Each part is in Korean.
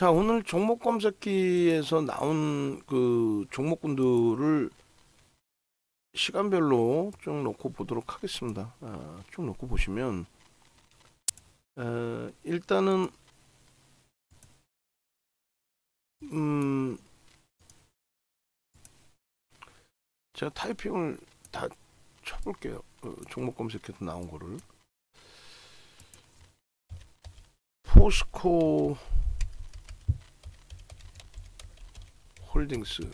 자, 오늘 종목 검색기에서 나온 그 종목군들을 시간별로 쭉 놓고 보도록 하겠습니다. 쭉 놓고 보시면 일단은 제가 타이핑을 다 쳐볼게요. 종목 검색해서 나온 거를. 포스코 홀딩스,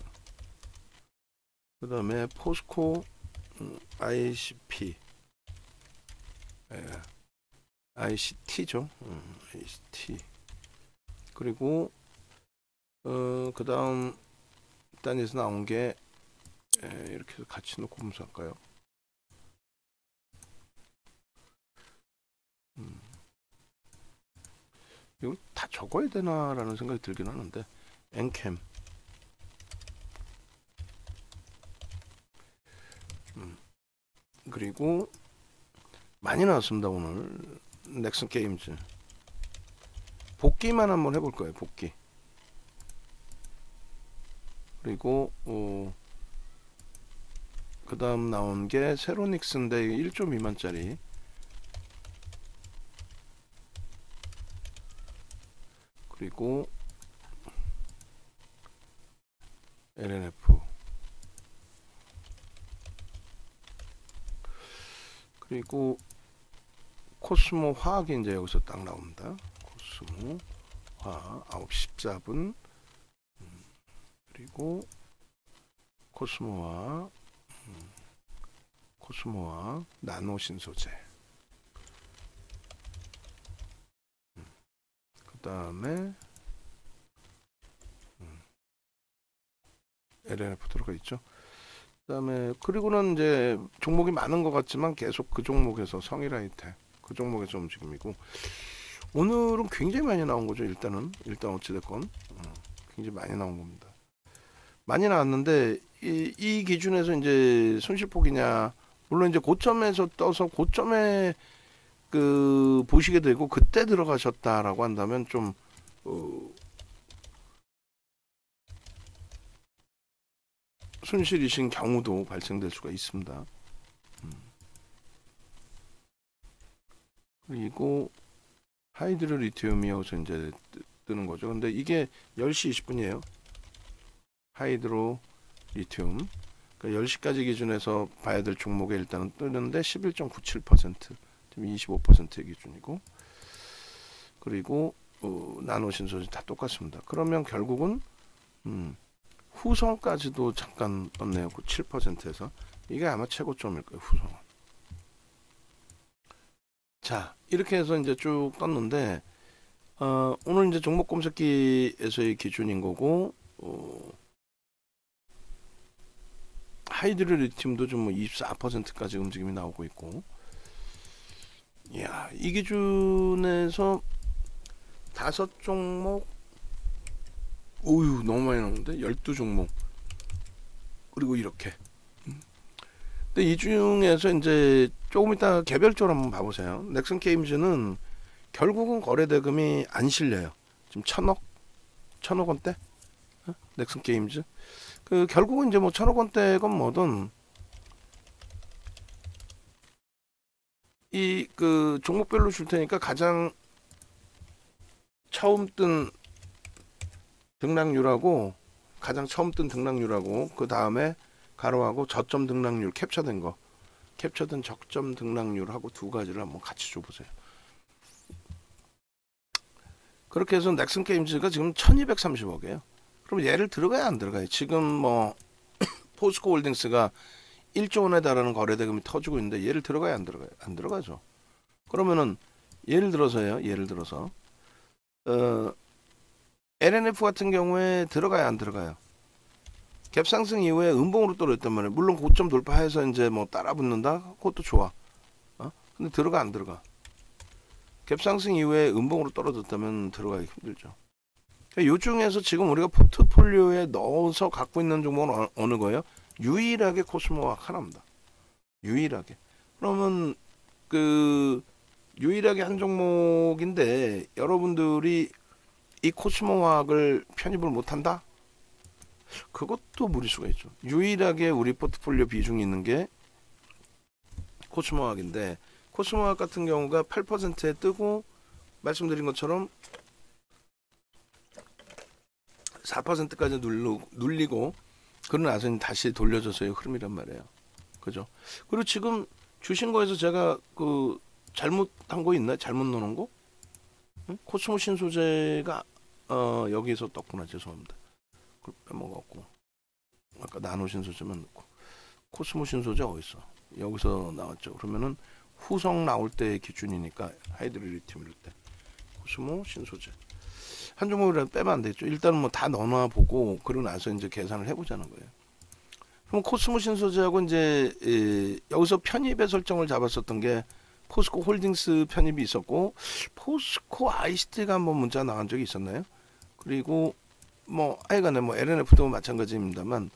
그 다음에 포스코 ICP, ICT죠. ICT. 그리고 그 다음 단에서 나온 게 이렇게 해서 같이 놓고 검수할까요? 이걸 다 적어야 되나라는 생각이 들긴 하는데, 엔캠, 그리고 많이 나왔습니다. 오늘 넥슨 게임즈 복귀만 한번 해볼 거예요. 복귀. 그리고 그 다음 나온 게 세로닉스인데 1조 미만짜리, 그리고 LNF, 그리고 코스모 화학이 이제 여기서 딱 나옵니다. 코스모 화학 9시 14분, 그리고 코스모화, 코스모화 나노 신소재, 그 다음에 LNF 들어가 있죠. 그 다음에 그리고는 이제 종목이 많은 것 같지만 계속 그 종목에서 성일하이텍, 그 종목에서 움직임이고, 오늘은 굉장히 많이 나온 거죠. 일단 어찌됐건 굉장히 많이 나온 겁니다. 많이 나왔는데 이 기준에서 이제 손실폭이냐, 물론 이제 고점에서 떠서 고점에 그 보시게 되고 그때 들어가셨다라고 한다면 좀 손실이신 경우도 발생될 수가 있습니다. 그리고 하이드로 리튬이 여기서 이제 뜨는 거죠. 근데 이게 10시 20분이에요. 하이드로 리튬. 그러니까 10시까지 기준에서 봐야 될 종목에 일단은 뜨는데 11.97%, 지금 25%의 기준이고, 그리고 나노 신소재 다 똑같습니다. 그러면 결국은 후성까지도 잠깐 떴네요. 7%에서. 이게 아마 최고점일 거예요. 후성은. 자, 이렇게 해서 이제 쭉 떴는데 오늘 이제 종목 검색기에서의 기준인 거고, 하이드로 리튬도 좀 뭐 24%까지 움직임이 나오고 있고, 이야, 이 기준에서 5종목, 오유 너무 많이 나오는데 12종목, 그리고 이렇게. 근데 이 중에서 이제 조금 이따 개별적으로 한번 봐보세요. 넥슨 게임즈는 결국은 거래 대금이 안 실려요. 지금 1,000억 원대? 넥슨 게임즈. 그 결국은 이제 뭐 1,000억 원대건 뭐든 이 그 종목별로 줄 테니까 가장 처음 뜬 등락률하고, 그 다음에 가로하고 저점 등락률 캡처된 거, 캡처된 적점 등락률하고 두 가지를 한번 같이 줘보세요. 그렇게 해서 넥슨 게임즈가 지금 1230억이에요. 그럼 얘를 들어가야 안 들어가요? 지금 뭐 포스코 홀딩스가 1조 원에 달하는 거래 대금이 터지고 있는데 얘를 들어가야 안 들어가요? 안 들어가죠. 그러면은 예를 들어서 LNF 같은 경우에 들어가야 안 들어가요? 갭 상승 이후에 음봉으로 떨어졌단 말이에요. 물론 고점 돌파해서 이제 뭐 따라 붙는다? 그것도 좋아. 근데 들어가 안 들어가? 갭 상승 이후에 음봉으로 떨어졌다면 들어가기 힘들죠. 요 중에서 지금 우리가 포트폴리오에 넣어서 갖고 있는 종목은 어느 거예요? 유일하게 코스모화학 하나입니다. 유일하게. 그러면 그 유일하게 한 종목인데 여러분들이 이 코스모화학을 편입을 못한다? 그것도 무리수가 있죠. 유일하게 우리 포트폴리오 비중이 있는 게 코스모화학인데, 코스모화학 같은 경우가 8%에 뜨고 말씀드린 것처럼 4%까지 눌리고 그러고 나서 다시 돌려줘서의 흐름이란 말이에요. 그죠? 그리고 지금 주신 거에서 제가 그 잘못한 거 있나요? 잘못 넣은 거? 응? 코스모 신소재가 여기서 떴구나. 죄송합니다. 그걸 빼먹었고 아까 나노 신소재만 넣고 코스모 신소재 어딨어? 여기서 나왔죠. 그러면은 후성 나올 때의 기준이니까 하이드로리튬 이럴 때 코스모 신소재 한 종목이라도 빼면 안 되겠죠. 일단은 뭐 다 넣어놔 보고 그러고 나서 이제 계산을 해보자는 거예요. 그럼 코스모 신소재하고 이제 여기서 편입의 설정을 잡았었던 게 포스코 홀딩스 편입이 있었고 포스코 ICT가 한번 문자 나간 적이 있었나요? 그리고 뭐 하여간에 뭐 LNF도 마찬가지입니다만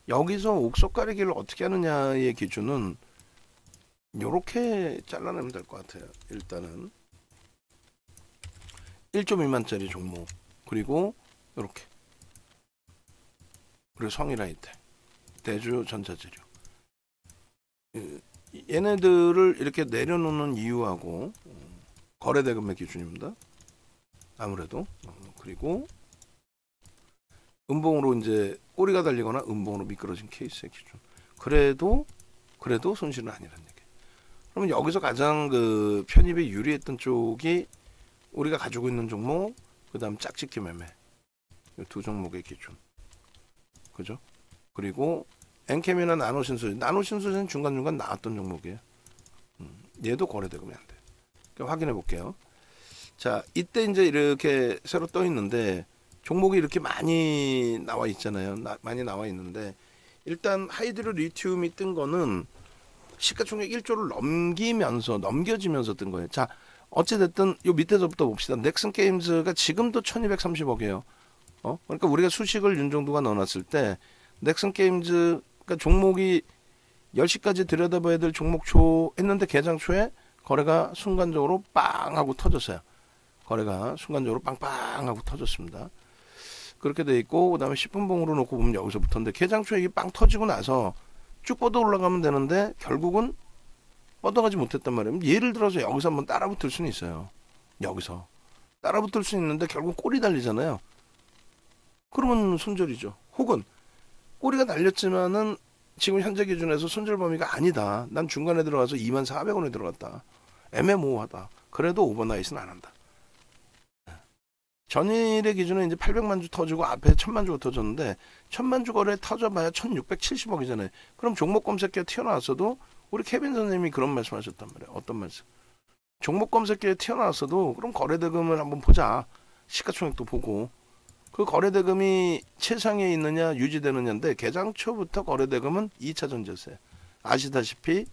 여기서 옥석 가리기를 어떻게 하느냐의 기준은 요렇게 잘라내면 될 것 같아요. 일단은 1조 미만짜리 종목 그리고 요렇게 그리고 성일아이텍 대주 전자재료 얘네들을 이렇게 내려놓는 이유하고 거래대금의 기준입니다. 아무래도 그리고 음봉으로 이제 꼬리가 달리거나 음봉으로 미끄러진 케이스의 기준. 그래도 손실은 아니라는 얘기. 그러면 여기서 가장 그 편입에 유리했던 쪽이 우리가 가지고 있는 종목, 그다음 짝짓기 매매 이 두 종목의 기준. 그죠? 그리고 엔캠이나 나노신소재는 중간중간 나왔던 종목이에요. 얘도 거래대금이 안 돼. 그러니까 확인해 볼게요. 자, 이때 이제 이렇게 새로 떠 있는데 종목이 이렇게 많이 나와 있잖아요. 많이 나와 있는데 일단 하이드로 리튬이 뜬 거는 시가총액 1조를 넘겨지면서 뜬 거예요. 자, 어찌됐든 요 밑에서부터 봅시다. 넥슨 게임즈가 지금도 1230억이에요. 그러니까 우리가 수식을 윤정도가 넣어놨을 때 넥슨 게임즈 그러니까 종목이 10시까지 들여다봐야 될 종목초 했는데 개장 초에 거래가 순간적으로 빵 하고 터졌어요. 거래가 순간적으로 빵빵 하고 터졌습니다. 그렇게 돼 있고 그다음에 10분봉으로 놓고 보면 여기서부터인데 개장 초에 이게 빵 터지고 나서 쭉 뻗어 올라가면 되는데 결국은 뻗어가지 못했단 말이에요. 예를 들어서 여기서 한번 따라붙을 수는 있어요. 여기서 따라붙을 수 있는데 결국 꼬리 달리잖아요. 그러면 손절이죠. 혹은 꼬리가 달렸지만은 지금 현재 기준에서 손절 범위가 아니다. 난 중간에 들어가서 24,400원에 들어갔다. 애매모호하다. 그래도 오버나잇은 안 한다. 전일의 기준은 이제 800만 주 터지고 앞에 1000만 주가 터졌는데 1000만 주 거래 터져봐야 1670억이잖아요. 그럼 종목 검색기에 튀어나왔어도 우리 케빈 선생님이 그런 말씀하셨단 말이에요. 어떤 말씀? 종목 검색기에 튀어나왔어도 그럼 거래대금을 한번 보자. 시가총액도 보고 그 거래대금이 최상에 있느냐 유지되느냐인데 개장 초부터 거래대금은 2차 전지였어요. 아시다시피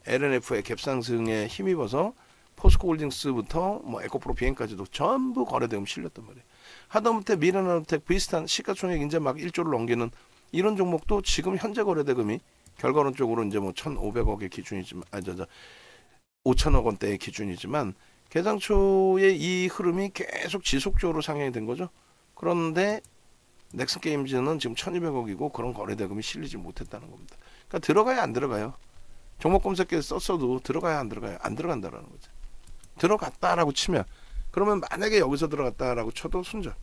LNF의 갭상승에 힘입어서 포스코홀딩스부터 뭐 에코프로 비행까지도 전부 거래대금 실렸단 말이에요. 하다못해 미래나노텍 비슷한 시가총액 이제 막 1조를 넘기는 이런 종목도 지금 현재 거래대금이 결과론 쪽으로 이제 뭐 1,500억의 기준이지만 5천억 원대의 기준이지만 개장 초에 이 흐름이 계속 지속적으로 상향이 된 거죠. 그런데 넥슨 게임즈는 지금 1,200억이고 그런 거래대금이 실리지 못했다는 겁니다. 그러니까 들어가야 안 들어가요. 종목 검색기에 썼어도 들어가야 안 들어가요. 안 들어간다라는 거죠. 들어갔다라고 치면 그러면 만약에 여기서 들어갔다라고 쳐도 손절.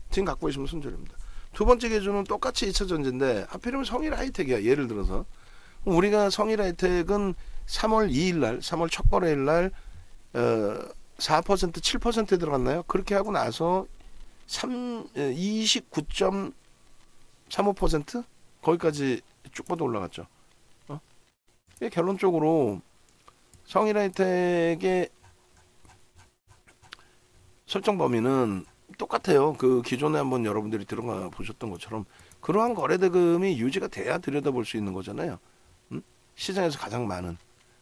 지금 갖고 계시면 손절입니다. 두 번째 기준은 똑같이 2차 전지인데 하필이면 성일하이텍이야. 예를 들어서 우리가 성일하이텍은 3월 2일 날 3월 첫 거래일 날 4% 7%에 들어갔나요? 그렇게 하고 나서 29.35% 거기까지 쭉 뻗어 올라갔죠. 결론적으로 성일하이텍의 설정 범위는 똑같아요. 그 기존에 한번 여러분들이 들어가 보셨던 것처럼 그러한 거래대금이 유지가 돼야 들여다볼 수 있는 거잖아요. 시장에서 가장 많은.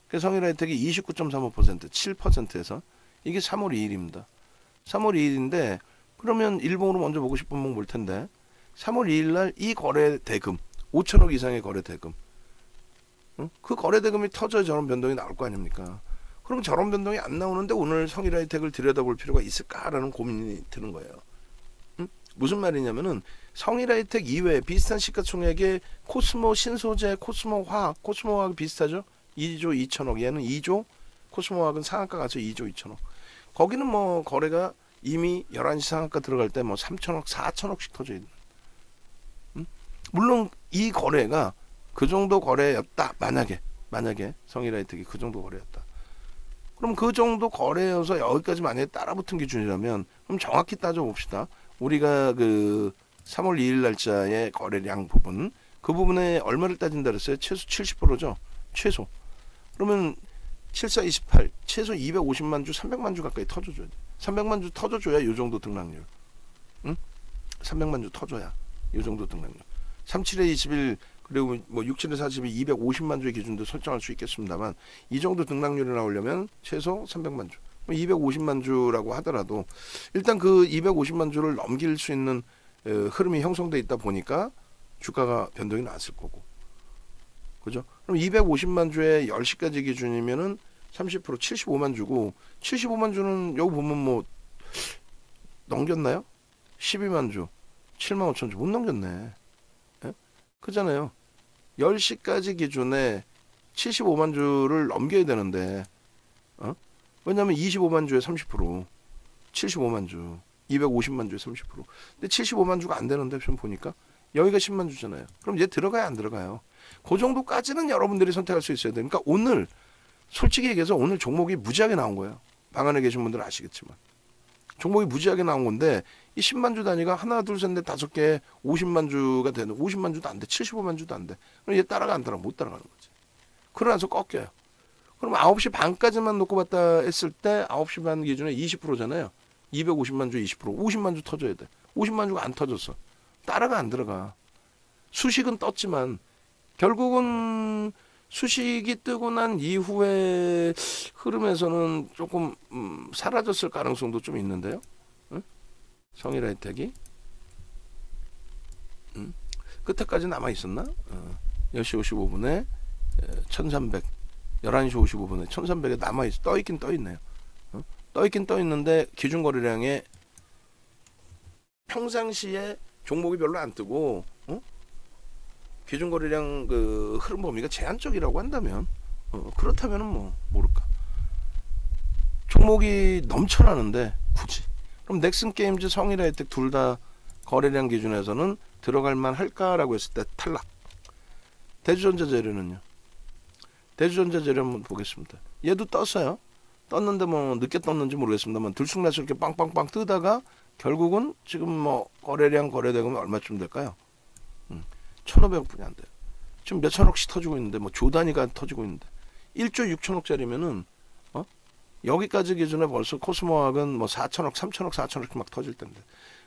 그래서 성일하이텍이 29.35% 7%에서 이게 3월 2일입니다. 3월 2일인데 그러면 일봉으로 먼저 보고 싶은 목 볼 텐데 3월 2일 날 이 거래대금 5천억 이상의 거래대금 그 거래대금이 터져야 저런 변동이 나올 거 아닙니까? 그럼 저런 변동이 안 나오는데 오늘 성일하이텍을 들여다볼 필요가 있을까라는 고민이 드는 거예요. 무슨 말이냐면은 성일하이텍 이외에 비슷한 시가총액의 코스모 신소재, 코스모 화학, 코스모 화학 비슷하죠? 2조 2천억, 얘는 2조, 코스모 화학은 상한가 가서 2조 2천억. 거기는 뭐 거래가 이미 11시 상한가 들어갈 때 뭐 3천억, 4천억씩 터져 있는. 물론 이 거래가 그 정도 거래였다. 만약에 성일하이텍이 그 정도 거래였다. 그럼 그 정도 거래여서 여기까지 만약에 따라붙은 기준이라면 그럼 정확히 따져봅시다. 우리가 그 3월 2일 날짜의 거래량 부분, 그 부분에 얼마를 따진다 그랬어요? 최소 70%죠. 최소. 그러면 7428 최소 250만 주 300만 주 가까이 터져줘야 돼. 300만 주 터져줘야 요 정도 등락률. 응? 300만 주 터져야 요 정도 등락률. 37에 21 그리고 뭐 67에 42 250만 주의 기준도 설정할 수 있겠습니다만 이 정도 등락률이 나오려면 최소 300만 주. 250만 주라고 하더라도 일단 그 250만 주를 넘길 수 있는 흐름이 형성돼 있다 보니까 주가가 변동이 났을 거고. 그죠? 그럼 250만 주에 10시까지 기준이면은 30% 75만 주고 75만 주는 여기 보면 뭐 넘겼나요? 12만 주 7만 5천 주 못 넘겼네. 예? 그잖아요. 10시까지 기준에 75만 주를 넘겨야 되는데 왜냐면 25만 주에 30% 75만 주 250만 주에 30% 근데 75만 주가 안 되는데 지금 보니까 여기가 10만 주잖아요. 그럼 얘 들어가야 안 들어가요? 그 정도까지는 여러분들이 선택할 수 있어야 돼요. 그러니까 오늘 솔직히 얘기해서 오늘 종목이 무지하게 나온 거예요. 방 안에 계신 분들은 아시겠지만 종목이 무지하게 나온 건데 이 10만 주 단위가 하나 둘 셋 넷 다섯 개 50만 주가 되는 50만 주도 안 돼. 75만 주도 안 돼. 그럼 얘 따라가 안 따라가? 못 따라가는 거지. 그러나서 꺾여요. 그럼 9시 반까지만 놓고 봤다 했을 때 9시 반 기준에 20%잖아요. 250만 주 20% 50만 주 터져야 돼. 50만 주가 안 터졌어. 따라가 안 들어가. 수식은 떴지만 결국은 수식이 뜨고 난 이후에 흐름에서는 조금 사라졌을 가능성도 좀 있는데요. 응? 성일하이텍이 끝에까지 남아 있었나? 10시 55분에 1300 11시 55분에 1300에 남아있어. 떠있긴 떠있네요. 떠있긴 떠있는데 기준 거래량에 평상시에 종목이 별로 안 뜨고 기준 거래량 그 흐름 범위가 제한적이라고 한다면 그렇다면은 뭐 모를까. 종목이 넘쳐나는데 굳이. 그럼 넥슨 게임즈, 성일하이텍 둘 다 거래량 기준에서는 들어갈만 할까라고 했을 때 탈락. 대주전자재료는요. 대주전자재료 한번 보겠습니다. 얘도 떴어요. 떴는데 뭐 늦게 떴는지 모르겠습니다만 들쑥날쑥 이렇게 빵빵빵 뜨다가 결국은 지금 뭐 거래량 거래대금이 얼마쯤 될까요? 1,500억 분이 안 돼요. 지금 몇 천억씩 터지고 있는데 뭐 조 단위가 터지고 있는데 1조 6천억짜리면은 여기까지 기준에 벌써 코스모학은 뭐 4천억, 3천억, 4천억 막 터질 텐데.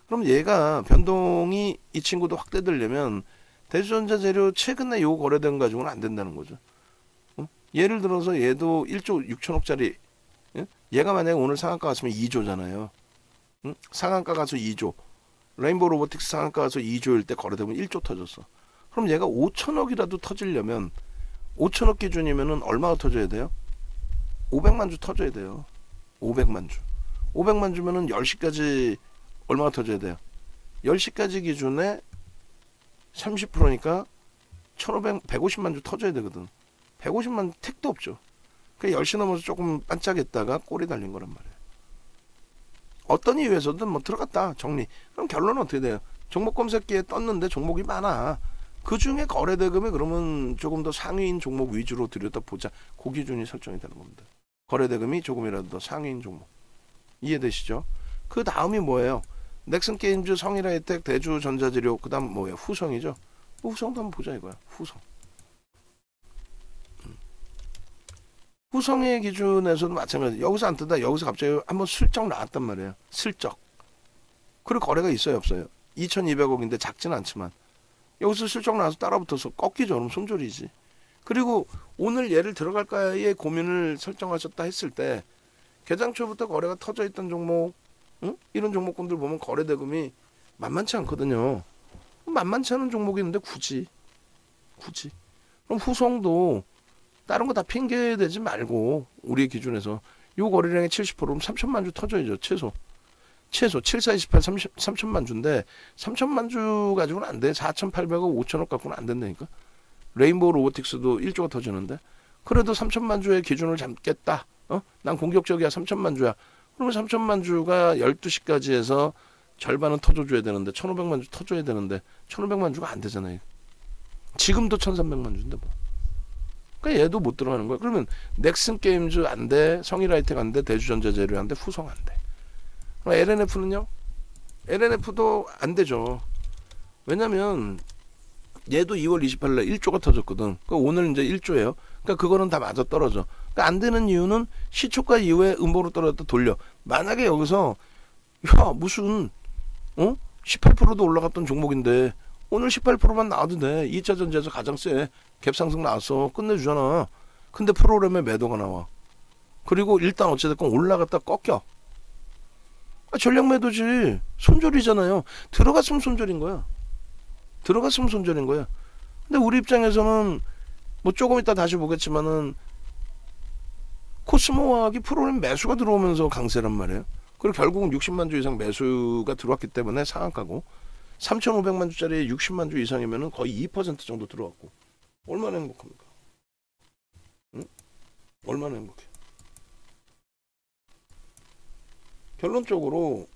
그럼 얘가 변동이 이 친구도 확대되려면 대주전자재료 최근에 요 거래된 가지고는 안 된다는 거죠. 예를 들어서 얘도 1조 6천억짜리 얘가 만약에 오늘 상한가 갔으면 2조잖아요. 상한가 가서 2조. 레인보우 로보틱스 상한가 가서 2조일 때 거래되면 1조 터졌어. 그럼 얘가 5천억이라도 터지려면 5천억 기준이면은 얼마가 터져야 돼요? 500만 주 터져야 돼요. 500만 주. 500만 주면은 10시까지 얼마가 터져야 돼요? 10시까지 기준에 30%니까 150만 주 터져야 되거든. 150만 택도 없죠. 그러니까 10시 넘어서 조금 반짝했다가 꼬리 달린 거란 말이에요. 어떤 이유에서든 뭐 들어갔다 정리. 그럼 결론은 어떻게 돼요? 종목 검색기에 떴는데 종목이 많아. 그 중에 거래대금이 그러면 조금 더 상위인 종목 위주로 들여다보자. 그 기준이 설정이 되는 겁니다. 거래대금이 조금이라도 더 상위인 종목. 이해되시죠? 그 다음이 뭐예요? 넥슨 게임즈, 성일하이텍, 대주전자재료, 그 다음 뭐예요? 후성이죠? 후성도 한번 보자 이거야. 후성. 후성의 기준에서도 마찬가지. 여기서 안 뜨다 여기서 갑자기 한번 슬쩍 나왔단 말이에요. 슬쩍. 그리고 거래가 있어요 없어요? 2200억인데 작지는 않지만 여기서 슬쩍 나와서 따라붙어서 꺾이죠. 그럼 손절이지. 그리고 오늘 얘를 들어갈까의 고민을 설정하셨다 했을 때 개장 초부터 거래가 터져 있던 종목 이런 종목군들 보면 거래대금이 만만치 않거든요. 만만치 않은 종목이 있는데 굳이 그럼 후성도 다른 거 다 핑계 대지 말고 우리의 기준에서 요 거래량의 70%면 3천만 주 터져야죠. 최소. 최소 7428 3천만 주인데 3천만 주 가지고는 안 돼. 4,800억 5천억 갖고는 안 된다니까. 레인보우 로보틱스도 1조가 터지는데 그래도 3천만 주의 기준을 잡겠다. 난 공격적이야. 3천만 주야. 그러면 3천만 주가 12시까지 해서 절반은 터져줘야 되는데 1,500만 주 터줘야 되는데 1,500만 주가 안 되잖아요. 지금도 1,300만 주인데 뭐. 그러니까 얘도 못 들어가는 거야. 그러면 넥슨 게임즈 안 돼. 성일하이텍 안 돼. 대주전자재료 안 돼. 후성 안 돼. 그럼 LNF는요? LNF도 안 되죠. 왜냐면 얘도 2월 28일에 1조가 터졌거든. 그러니까 오늘 이제 1조예요. 그러니까 그거는 다 맞아 떨어져. 그러니까 안 되는 이유는 시초가 이후에 음보로 떨어졌다 돌려. 만약에 여기서 야 무슨 18%도 올라갔던 종목인데 오늘 18%만 나와도 돼. 2차 전지에서 가장 세. 갭 상승 나왔어. 끝내주잖아. 근데 프로그램에 매도가 나와. 그리고 일단 어찌됐건 올라갔다 꺾여. 전략 매도지. 손절이잖아요. 들어갔으면 손절인 거야. 들어갔으면 손절인 거야. 근데 우리 입장에서는 뭐 조금 이따 다시 보겠지만은 코스모화학이 프로그램 매수가 들어오면서 강세란 말이에요. 그리고 결국은 60만 주 이상 매수가 들어왔기 때문에 상한가고 3,500만 주짜리 60만 주 이상이면은 거의 2% 정도 들어왔고 얼마나 행복합니까? 응? 얼마나 행복해? 결론적으로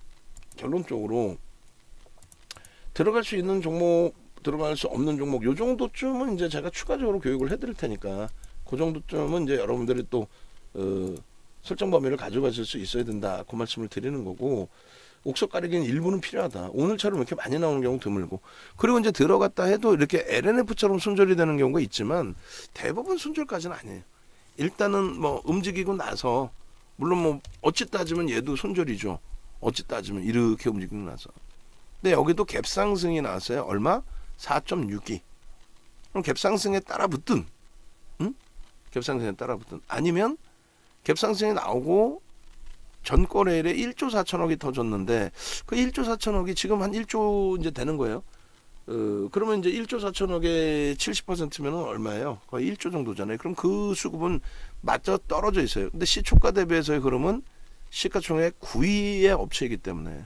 들어갈 수 있는 종목, 들어갈 수 없는 종목 요 정도쯤은 이제 제가 추가적으로 교육을 해드릴 테니까 그 정도쯤은 이제 여러분들이 또 설정 범위를 가져가실 수 있어야 된다. 그 말씀을 드리는 거고 옥석 가리기는 일부는 필요하다. 오늘처럼 이렇게 많이 나오는 경우 드물고 그리고 이제 들어갔다 해도 이렇게 LNF처럼 손절이 되는 경우가 있지만 대부분 손절까지는 아니에요. 일단은 뭐 움직이고 나서 물론 뭐 어찌 따지면 얘도 손절이죠. 어찌 따지면 이렇게 움직이고 나서. 근데 여기도 갭상승이 나왔어요. 얼마? 4.62. 그럼 갭상승에 따라 붙든 갭상승에 따라 붙든 아니면 갭상승이 나오고 전거래일에 1조 4천억이 터졌는데 그 1조 4천억이 지금 한 1조 이제 되는 거예요. 그러면 이제 1조 4천억의 70%면 얼마예요? 거의 1조 정도잖아요. 그럼 그 수급은 맞춰 떨어져 있어요. 근데 시초가 대비해서의 흐름은 시가총액 9위의 업체이기 때문에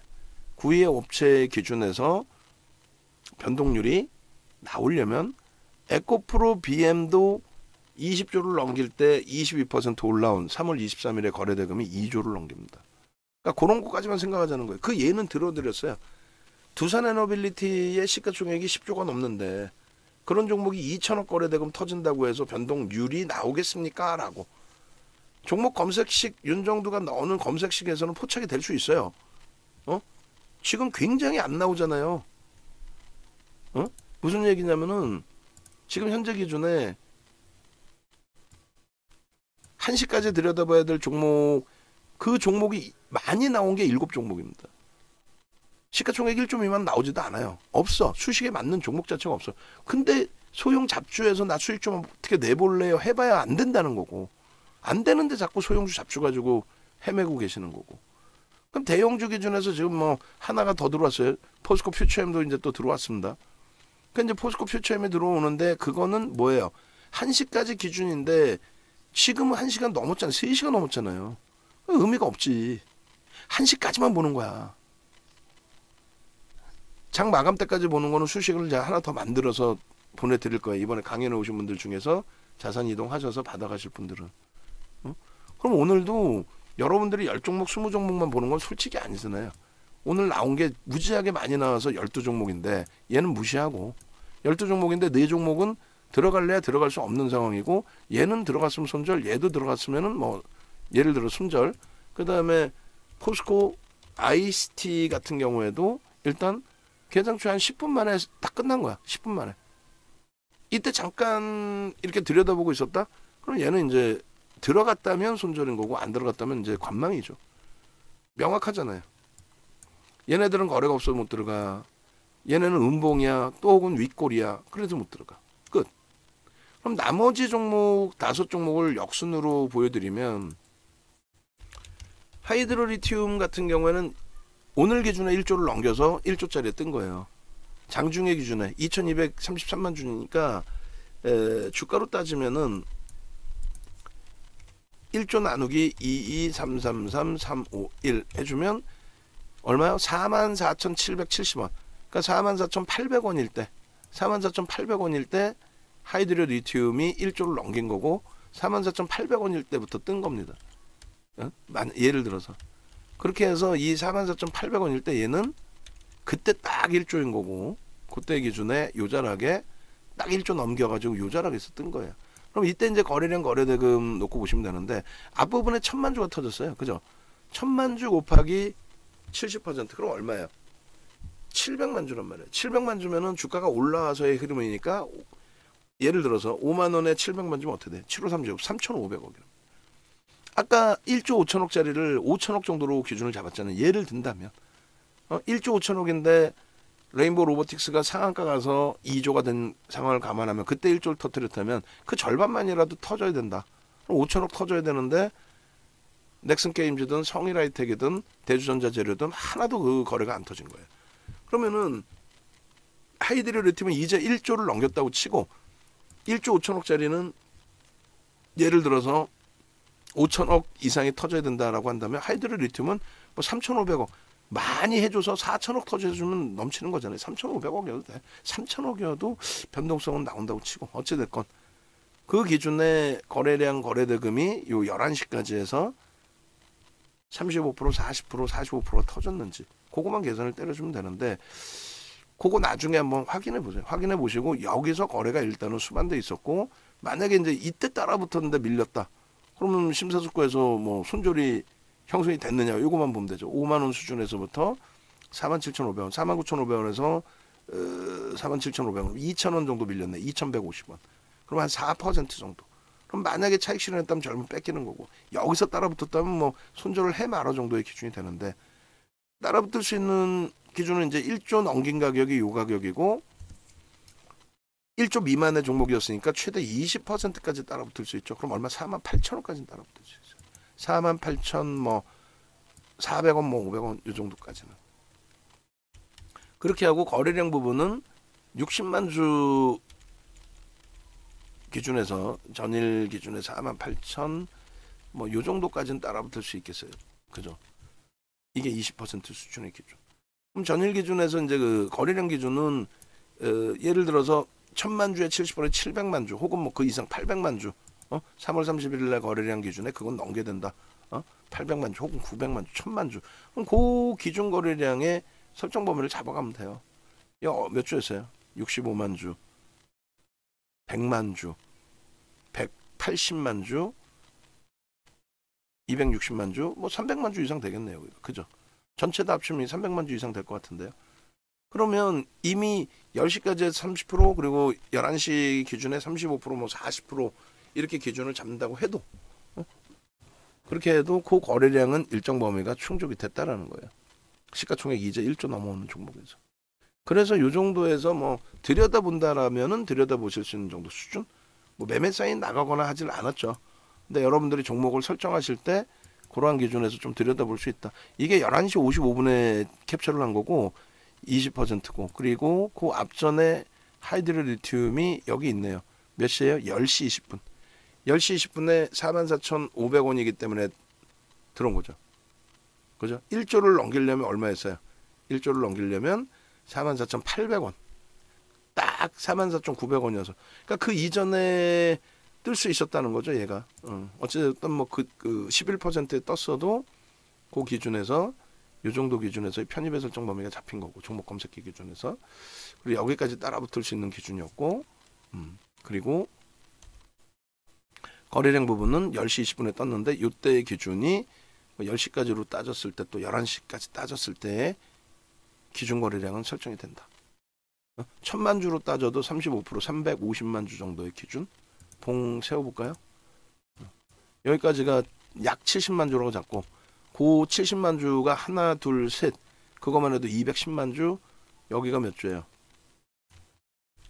9위의 업체 기준에서 변동률이 나오려면 에코프로 BM도 20조를 넘길 때 22% 올라온 3월 23일에 거래대금이 2조를 넘깁니다. 그러니까 그런 것까지만 생각하자는 거예요. 그 예는 들어드렸어요. 두산에너빌리티의 시가총액이 10조가 넘는데 그런 종목이 2천억 거래대금 터진다고 해서 변동률이 나오겠습니까? 라고. 종목 검색식 윤정두가 넣는 검색식에서는 포착이 될 수 있어요. 지금 굉장히 안 나오잖아요. 무슨 얘기냐면은 지금 현재 기준에 1시까지 들여다봐야 될 종목 그 종목이 많이 나온 게 7종목입니다. 시가총액 1조 미만 나오지도 않아요. 없어. 수식에 맞는 종목 자체가 없어. 근데 소형 잡주에서 나 수익 좀 어떻게 내볼래요? 해봐야 안 된다는 거고. 안 되는데 자꾸 소형주 잡주 가지고 헤매고 계시는 거고. 그럼 대형주 기준에서 지금 뭐 하나가 더 들어왔어요. 포스코 퓨처엠도 이제 또 들어왔습니다. 그러니까 이제 포스코 퓨처엠이 들어오는데 그거는 뭐예요? 1시까지 기준인데 지금은 1시간 넘었잖아요. 3시간 넘었잖아요. 의미가 없지. 1시까지만 보는 거야. 장 마감 때까지 보는 거는 수식을 제가 하나 더 만들어서 보내드릴 거예요. 이번에 강연에 오신 분들 중에서 자산 이동하셔서 받아가실 분들은. 그럼 오늘도 여러분들이 10종목, 20종목만 보는 건 솔직히 아니잖아요. 오늘 나온 게 무지하게 많이 나와서 12종목인데 얘는 무시하고 12종목인데 4종목은 들어갈래야 들어갈 수 없는 상황이고 얘는 들어갔으면 손절, 얘도 들어갔으면은 뭐 예를 들어 손절. 그다음에 포스코 ICT 같은 경우에도 일단 개장주 한 10분 만에 딱 끝난 거야. 10분 만에. 이때 잠깐 이렇게 들여다보고 있었다? 그럼 얘는 이제 들어갔다면 손절인 거고 안 들어갔다면 이제 관망이죠. 명확하잖아요. 얘네들은 거래가 없어서 못 들어가. 얘네는 음봉이야. 또 혹은 윗골이야. 그래도 못 들어가. 끝. 그럼 나머지 종목 5종목을 역순으로 보여드리면 하이드로리튬 같은 경우에는 오늘 기준에 1조를 넘겨서 1조짜리에 뜬 거예요. 장중에 기준에 2233만 주니까 주가로 따지면은 1조 나누기 22333 351 해주면 얼마요? 44,770원. 그러니까 44,800원일 때, 44,800원일 때 하이드로 리튬이 1조를 넘긴 거고 44,800원일 때부터 뜬 겁니다. 예를 들어서 그렇게 해서 이 44,800원일 때 얘는 그때 딱 1조인 거고, 그때 기준에 요자락에 딱 1조 넘겨가지고 요자락에서 뜬 거예요. 그럼 이때 이제 거래량 거래대금 놓고 보시면 되는데, 앞부분에 1,000만 주가 터졌어요. 그죠? 1,000만 주 곱하기 70%, 그럼 얼마예요? 700만 주란 말이에요. 700만 주면은 주가가 올라와서의 흐름이니까, 예를 들어서 5만 원에 700만 주면 어떻게 돼? 7호 30억, 3,500억이라. 아까 1조 5천억짜리를 5천억 정도로 기준을 잡았잖아요. 예를 든다면 1조 5천억인데 레인보우 로보틱스가 상한가 가서 2조가 된 상황을 감안하면, 그때 1조를 터뜨렸다면 그 절반만이라도 터져야 된다. 5천억 터져야 되는데 넥슨 게임즈든 성일하이텍이든 대주전자재료든 하나도 그 거래가 안 터진 거예요. 그러면은 하이드로 리튬은 이제 1조를 넘겼다고 치고 1조 5천억짜리는 예를 들어서 5천억 이상이 터져야 된다라고 한다면, 하이드로 리튬은 뭐 3,500억 많이 해줘서 4천억 터져주면 넘치는 거잖아요. 3,500억이어도 돼. 3천억이어도 변동성은 나온다고 치고, 어찌됐건 그 기준의 거래량 거래대금이 요 11시까지 해서 35%, 40%, 45% 터졌는지 그거만 계산을 때려주면 되는데, 그거 나중에 한번 확인해 보세요. 확인해 보시고 여기서 거래가 일단은 수반돼 있었고, 만약에 이제 이때 따라붙었는데 밀렸다, 그러면 심사숙고해서 뭐 손절이 형성이 됐느냐, 이거만 보면 되죠. 5만 원 수준에서부터 47,500원, 49,500원에서 47,500원, 2,000원 정도 밀렸네. 2,150원. 그럼 한 4% 정도. 그럼 만약에 차익 실현했다면 젊은 뺏기는 거고, 여기서 따라붙었다면 뭐 손절을 해 말아 정도의 기준이 되는데, 따라붙을 수 있는 기준은 이제 1조 넘긴 가격이 요 가격이고 1조 미만의 종목이었으니까 최대 20%까지 따라붙을 수 있죠. 그럼 얼마? 48,000원까지 따라붙을 수 있어요. 48,000 뭐 400원 뭐 500원 이 정도까지는. 그렇게 하고 거래량 부분은 60만 주 기준에서, 전일 기준에 48,000 뭐 요 정도까지는 따라붙을 수 있겠어요. 그죠? 이게 20% 수준의 기준. 그럼 전일 기준에서 이제 그 거래량 기준은 예를 들어서 1,000만 주에 70%에 700만 주 혹은 뭐 그 이상 800만 주, 3월 31일 날 거래량 기준에 그건 넘게 된다. 800만 주 혹은 900만 주, 1,000만 주. 그럼 그 기준 거래량의 설정 범위를 잡아가면 돼요. 몇 주였어요? 65만 주, 100만 주, 180만 주, 260만 주, 뭐 300만 주 이상 되겠네요. 그죠? 전체 다 합치면 300만 주 이상 될 것 같은데요. 그러면 이미 10시까지 30%, 그리고 11시 기준에 35%, 뭐 40% 이렇게 기준을 잡는다고 해도, 그렇게 해도 그 거래량은 일정 범위가 충족이 됐다라는 거예요. 시가총액 이제 1조 넘어오는 종목에서. 그래서 이 정도에서 뭐 들여다본다라면은 들여다보실 수 있는 정도 수준? 뭐 매매 사인 나가거나 하질 않았죠. 근데 여러분들이 종목을 설정하실 때 그러한 기준에서 좀 들여다볼 수 있다. 이게 11시 55분에 캡처를 한 거고 20%고, 그리고 그 앞전에 하이드로 리튬이 여기 있네요. 몇 시에요? 10시 20분. 10시 20분에 44,500원이기 때문에 들어온 거죠. 그죠? 1조를 넘기려면 얼마였어요? 1조를 넘기려면 44,800원. 딱 44,900원이어서. 그러니까 그 이전에 뜰 수 있었다는 거죠, 얘가. 어쨌든 뭐 그 11%에 떴어도 그 기준에서, 요 정도 기준에서 편입의 설정 범위가 잡힌 거고, 종목 검색기 기준에서. 그리고 여기까지 따라붙을 수 있는 기준이었고, 그리고 거래량 부분은 10시 20분에 떴는데, 이때의 기준이 10시까지로 따졌을 때, 또 11시까지 따졌을 때의 기준 거래량은 설정이 된다. 1,000만 주로 따져도 35%, 350만 주 정도의 기준. 봉 세워볼까요? 여기까지가 약 70만 주라고 잡고, 그 70만 주가 하나, 둘, 셋, 그것만 해도 210만 주, 여기가 몇 주예요?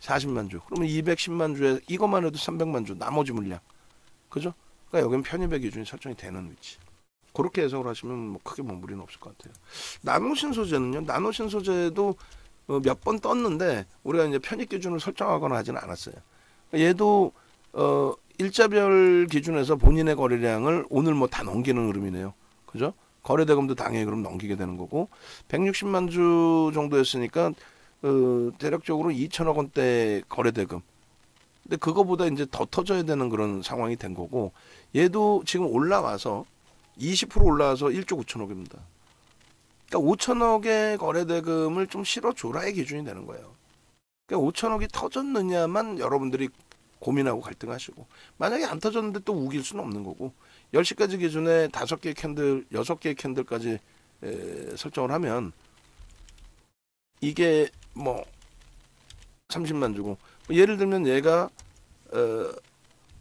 40만 주. 그러면 210만 주에 이것만 해도 300만 주, 나머지 물량. 그죠? 그러니까 여기는 편입의 기준이 설정이 되는 위치. 그렇게 해석을 하시면 뭐 크게 뭐 무리는 없을 것 같아요. 나노신소재는요, 나노신소재도 몇 번 떴는데 우리가 이제 편입 기준을 설정하거나 하지는 않았어요. 얘도 일자별 기준에서 본인의 거래량을 오늘 뭐 다 넘기는 흐름이네요. 그죠? 거래대금도 당연히 그럼 넘기게 되는 거고 160만 주 정도였으니까 대략적으로 2천억 원대 거래대금. 근데 그거보다 이제 더 터져야 되는 그런 상황이 된 거고 얘도 지금 올라와서 20% 올라와서 1조 9천억입니다. 그러니까 5천억의 거래대금을 좀 실어줘라의 기준이 되는 거예요. 그러니까 5천억이 터졌느냐만 여러분들이 고민하고 갈등하시고 만약에 안 터졌는데 또 우길 수는 없는 거고 10시까지 기준에 5개의 캔들, 6개의 캔들까지 설정을 하면 이게 뭐 30만 주고 예를 들면 얘가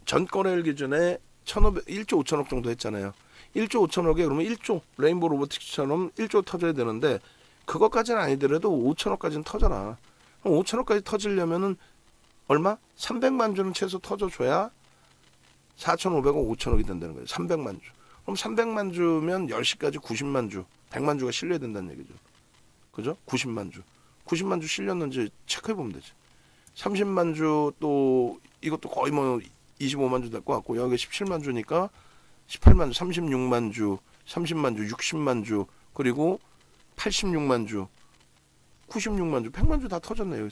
전 거래일 기준에 1조 5천억 정도 했잖아요. 1조 5천억에 그러면 1조 레인보우 로보틱스처럼 1조 터져야 되는데 그것까지는 아니더라도 5천억까지는 터져라. 그럼 5천억까지 터지려면은 얼마? 300만 주는 최소 터져줘야 4,500억 5천억이 된다는 거예요. 300만 주. 그럼 300만 주면 10시까지 90만 주, 100만 주가 실려야 된다는 얘기죠. 그죠? 90만 주. 90만 주 실렸는지 체크해보면 되지. 30만 주 또 이것도 거의 뭐 25만 주 될 것 같고 여기 17만 주니까 18만 주, 36만 주, 30만 주, 60만 주 그리고 86만 주, 96만 주, 100만 주 다 터졌네요.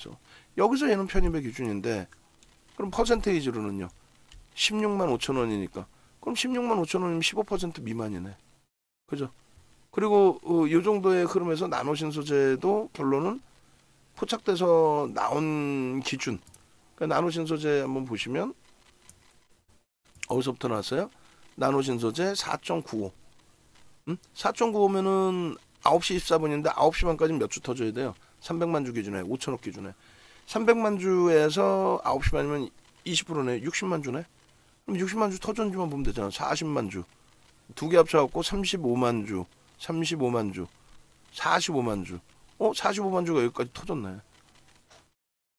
여기서 얘는 편입의 기준인데 그럼 퍼센테이지로는요. 16만 5천 원이니까 그럼 16만 5천 원이면 15% 미만이네. 그죠? 그리고 이 정도의 흐름에서 나노신소재도 결론은 포착돼서 나온 기준. 그러니까 나노신소재 한번 보시면 어디서부터 나왔어요? 나노신소재 4.95. 4.95면은 9시 24분인데 9시 반까지 몇 주 터져야 돼요? 300만 주 기준에 5천억 기준에 300만 주에서 9시 반이면 20%네. 60만 주네. 그럼 60만 주 터졌는지만 보면 되잖아. 40만 주. 두 개 합쳐갖고 35만 주. 35만 주. 45만 주. 45만 주가 여기까지 터졌네.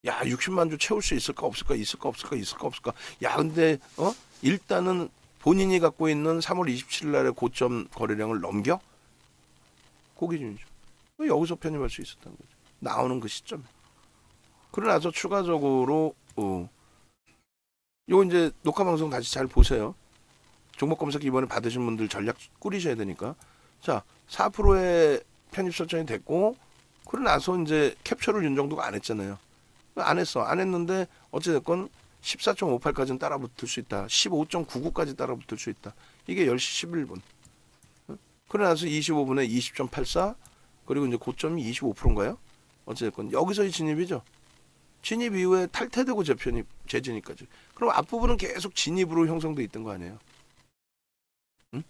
야, 60만 주 채울 수 있을까 없을까? 있을까 없을까? 있을까 없을까? 야, 근데 일단은 본인이 갖고 있는 3월 27일 날의 고점 거래량을 넘겨? 그 기준이죠. 여기서 편입할 수 있었다는 거죠. 나오는 그 시점에. 그러고 나서 추가적으로 요거 이제 녹화 방송 다시 잘 보세요. 종목 검색 이번에 받으신 분들 전략 꾸리셔야 되니까. 자, 4%의 편입 설정이 됐고 그러고 나서 이제 캡처를 윤정도가 안 했잖아요. 안 했어. 안 했는데 어찌됐건 14.58까지는 따라붙을 수 있다. 15.99까지 따라붙을 수 있다. 이게 10시 11분. 그러고 나서 25분에 20.84 그리고 이제 고점이 25%인가요? 어찌됐건 여기서의 진입이죠. 진입 이후에 탈퇴되고 재편입, 재진입까지. 그럼 앞부분은 계속 진입으로 형성돼 있던 거 아니에요? 응?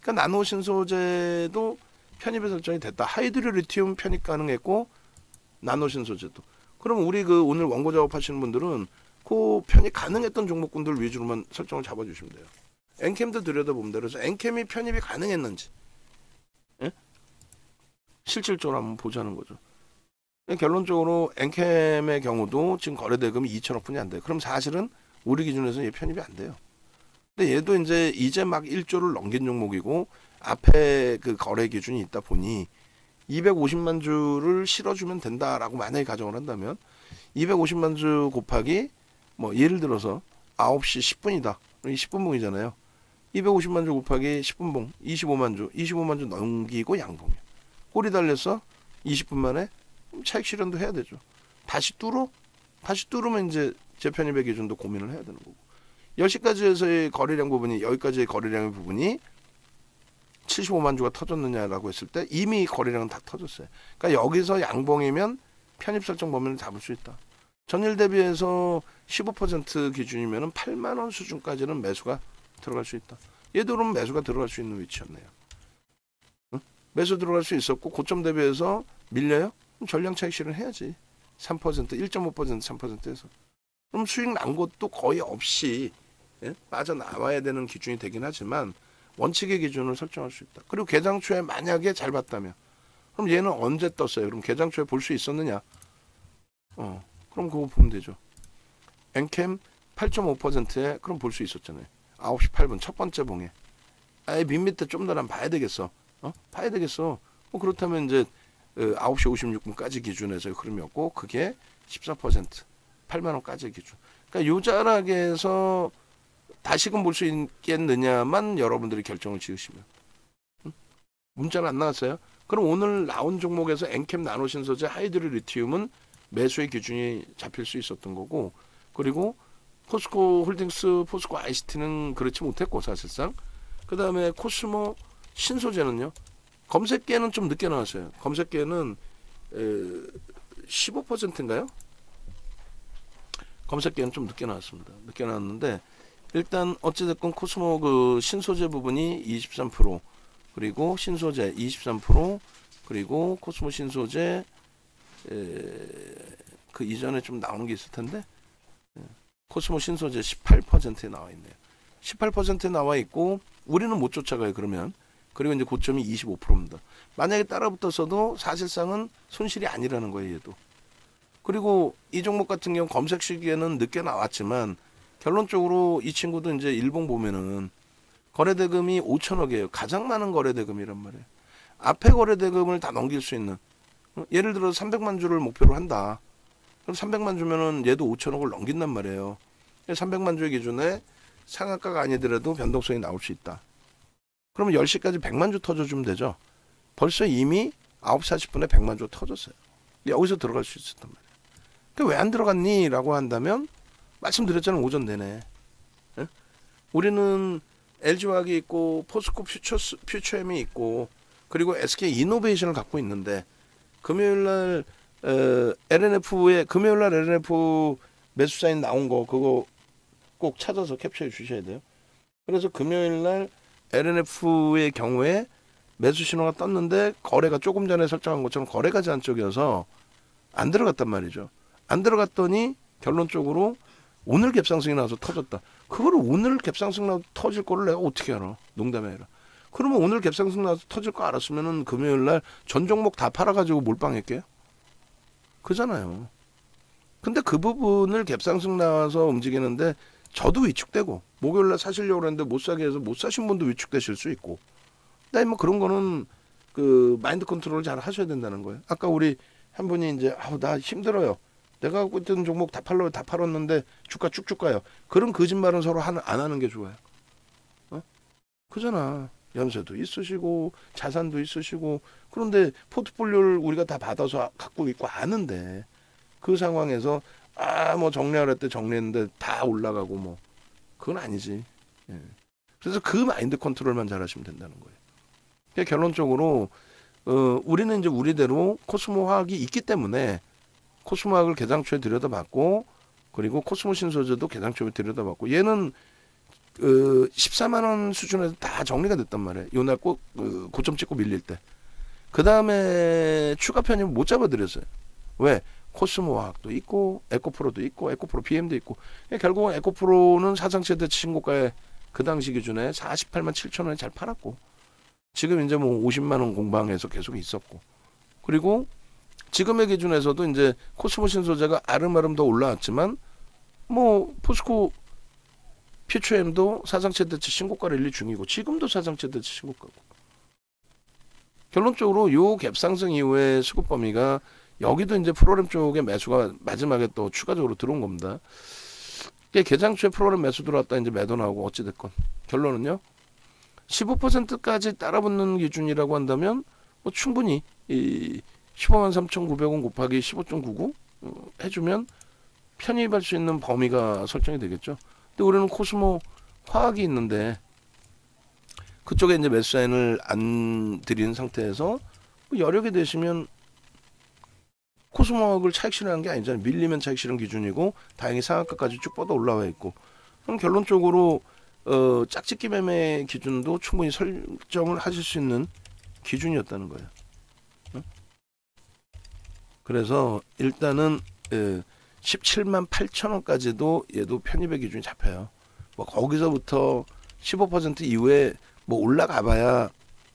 그러니까 나노 신소재도 편입의 설정이 됐다. 하이드로 리튬 편입 가능했고 나노 신소재도. 그럼 우리 그 오늘 원고 작업하시는 분들은 그 편입 가능했던 종목군들 위주로만 설정을 잡아주시면 돼요. 엔캠도 들여다보면 돼요. 그래서 엔캠이 편입이 가능했는지 예? 실질적으로 한번 보자는 거죠. 결론적으로 엔캠의 경우도 지금 거래대금이 2천억 분이 안 돼요. 그럼 사실은 우리 기준에서 얘 편입이 안 돼요. 근데 얘도 이제 막 1조를 넘긴 종목이고 앞에 그 거래 기준이 있다 보니 250만 주를 실어주면 된다라고 만약에 가정을 한다면 250만 주 곱하기 뭐 예를 들어서 9시 10분이다. 10분봉이잖아요. 250만 주 곱하기 10분봉 25만 주. 25만 주 넘기고 양봉이야. 꼬리 달렸어? 20분 만에 차익 실현도 해야 되죠. 다시 뚫으면 이제 재편입의 기준도 고민을 해야 되는 거고. 10시까지에서의 거래량 부분이 여기까지의 거래량의 부분이 75만 주가 터졌느냐라고 했을 때 이미 거래량은 다 터졌어요. 그러니까 여기서 양봉이면 편입 설정 범위를 잡을 수 있다. 전일 대비해서 15% 기준이면 8만 원 수준까지는 매수가 들어갈 수 있다. 얘도 그럼 매수가 들어갈 수 있는 위치였네요. 응? 매수 들어갈 수 있었고 고점 대비해서 밀려요? 그럼 전량 차익 실현해야지. 3%, 1.5%, 3%에서. 그럼 수익 난 것도 거의 없이 빠져나와야 되는 기준이 되긴 하지만 원칙의 기준을 설정할 수 있다. 그리고 개장 초에 만약에 잘 봤다면 그럼 얘는 언제 떴어요? 그럼 개장 초에 볼 수 있었느냐? 그럼 그거 보면 되죠. 엔캠 8.5%에 그럼 볼 수 있었잖아요. 9시 8분 첫 번째 봉에. 아예 밑밑에 좀 더 난 봐야 되겠어. 봐야 되겠어. 그렇다면 이제 9시 56분까지 기준에서의 흐름이었고 그게 14% 8만 원까지 기준. 그러니까 요 자락에서 다시금 볼 수 있겠느냐만 여러분들이 결정을 지으시면 문자는 안 나왔어요? 그럼 오늘 나온 종목에서 엔캡 나노신소재 하이드로 리튬은 매수의 기준이 잡힐 수 있었던 거고, 그리고 포스코 홀딩스, 포스코 ICT는 그렇지 못했고 사실상. 그 다음에 코스모 신소재는요. 검색계는 좀 늦게 나왔어요. 검색계는 15%인가요? 검색계는 좀 늦게 나왔습니다. 늦게 나왔는데 일단 어찌됐건 코스모 그 신소재 부분이 23%, 그리고 신소재 23%, 그리고 코스모 신소재 그 이전에 좀 나오는 게 있을 텐데 코스모 신소재 18%에 나와 있네요. 18%에 나와 있고 우리는 못 쫓아가요. 그러면 그리고 이제 고점이 25%입니다. 만약에 따라붙었어도 사실상은 손실이 아니라는 거예요. 얘도. 그리고 이 종목 같은 경우 검색 시기에는 늦게 나왔지만 결론적으로 이 친구도 이제 일봉 보면은 거래대금이 5천억이에요. 가장 많은 거래대금이란 말이에요. 앞에 거래대금을 다 넘길 수 있는, 예를 들어 300만 주를 목표로 한다. 그럼 300만 주면은 얘도 5천억을 넘긴단 말이에요. 300만 주의 기준에 상한가가 아니더라도 변동성이 나올 수 있다. 그러면 10시까지 100만 주 터져주면 되죠. 벌써 이미 9시 40분에 100만 주 터졌어요. 여기서 들어갈 수 있었단 말이에요. 왜 안 들어갔니? 라고 한다면 말씀드렸잖아요. 오전 내내. 예? 우리는 LG화학이 있고 포스코 퓨처엠이 있고 그리고 SK 이노베이션을 갖고 있는데 금요일날 금요일날 LNF 매수 사인 나온 거 그거 꼭 찾아서 캡처해 주셔야 돼요. 그래서 금요일날 LNF의 경우에 매수 신호가 떴는데 거래가 조금 전에 설정한 것처럼 거래가 제한 쪽이어서 안 들어갔단 말이죠. 안 들어갔더니 결론적으로 오늘 갭상승이 나와서 터졌다. 그거를 오늘 갭상승 나와서 터질 거를 내가 어떻게 알아? 농담이 아니라. 그러면 오늘 갭상승 나와서 터질 거 알았으면은 금요일날 전 종목 다 팔아가지고 몰빵할게요? 그잖아요. 근데 그 부분을 갭상승 나와서 움직이는데 저도 위축되고 목요일날 사시려고 했는데 못 사게 해서 못 사신 분도 위축되실 수 있고. 근데 뭐 그런 거는 그 마인드 컨트롤을 잘 하셔야 된다는 거예요. 아까 우리 한 분이 이제 나 힘들어요. 내가 갖고 있던 종목 다 팔았는데 주가 쭉쭉 가요. 그런 거짓말은 서로 안 하는 게 좋아요. 그잖아. 연세도 있으시고 자산도 있으시고 그런데 포트폴리오를 우리가 다 받아서 갖고 있고 아는데 그 상황에서 뭐 정리하라 때 정리했는데 다 올라가고 뭐 그건 아니지. 예. 그래서 그 마인드 컨트롤만 잘하시면 된다는 거예요. 그러니까 결론적으로 우리는 이제 우리대로 코스모 화학이 있기 때문에 코스모 화학을 개장초에 들여다봤고 그리고 코스모 신소재도 개장초에 들여다봤고 얘는 14만 원 수준에서 다 정리가 됐단 말이에요. 요날 꼭 고점 찍고 밀릴 때. 그 다음에 추가 편입 못 잡아드렸어요. 왜? 코스모 화학도 있고 에코프로도 있고 에코프로 BM도 있고 결국은 에코프로는 사상 최대 신고가에 그 당시 기준에 48만 7천 원에 잘 팔았고 지금 이제 뭐 50만 원 공방에서 계속 있었고 그리고 지금의 기준에서도 이제 코스모 신소재가 아름아름 더 올라왔지만 뭐 포스코 퓨처엠도 사상 최대치 신고가를 일리 중이고 지금도 사상 최대치 신고가고 결론적으로 요 갭상승 이후에 수급 범위가 여기도 이제 프로그램 쪽에 매수가 마지막에 또 추가적으로 들어온 겁니다. 개장초에 프로그램 매수 들어왔다 이제 매도 나오고 어찌됐건 결론은요 15%까지 따라붙는 기준이라고 한다면 뭐 충분히 이 15만 3,900원 곱하기 15.99 해주면 편입할 수 있는 범위가 설정이 되겠죠. 근데 우리는 코스모 화학이 있는데 그쪽에 이제 매수 사인을 안 드린 상태에서 뭐 여력이 되시면 코스모 화학을 차익 실현한 게 아니잖아요. 밀리면 차익 실현 기준이고 다행히 상한가까지 쭉 뻗어 올라와 있고 그럼 결론적으로 짝짓기 매매 기준도 충분히 설정을 하실 수 있는 기준이었다는 거예요. 그래서 일단은 17만 8천 원까지도 얘도 편입의 기준이 잡혀요. 뭐 거기서부터 15% 이후에 뭐 올라가 봐야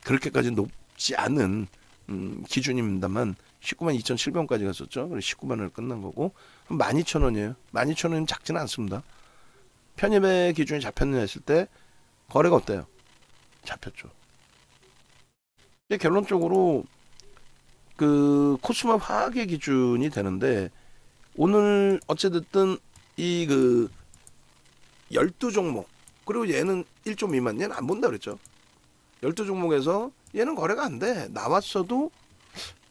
그렇게까지 높지 않은 기준입니다만 19만 2,700원까지 갔었죠. 그래서 19만 원을 끝난 거고 12,000원이에요. 12,000원이면 작지는 않습니다. 편입의 기준이 잡혔느냐 했을 때 거래가 어때요? 잡혔죠. 결론적으로 그 코스모 화학의 기준이 되는데 오늘 어찌됐든 이 그 12종목 그리고 얘는 1조 미만 얘는 안 본다 그랬죠. 12종목에서 얘는 거래가 안 돼. 나왔어도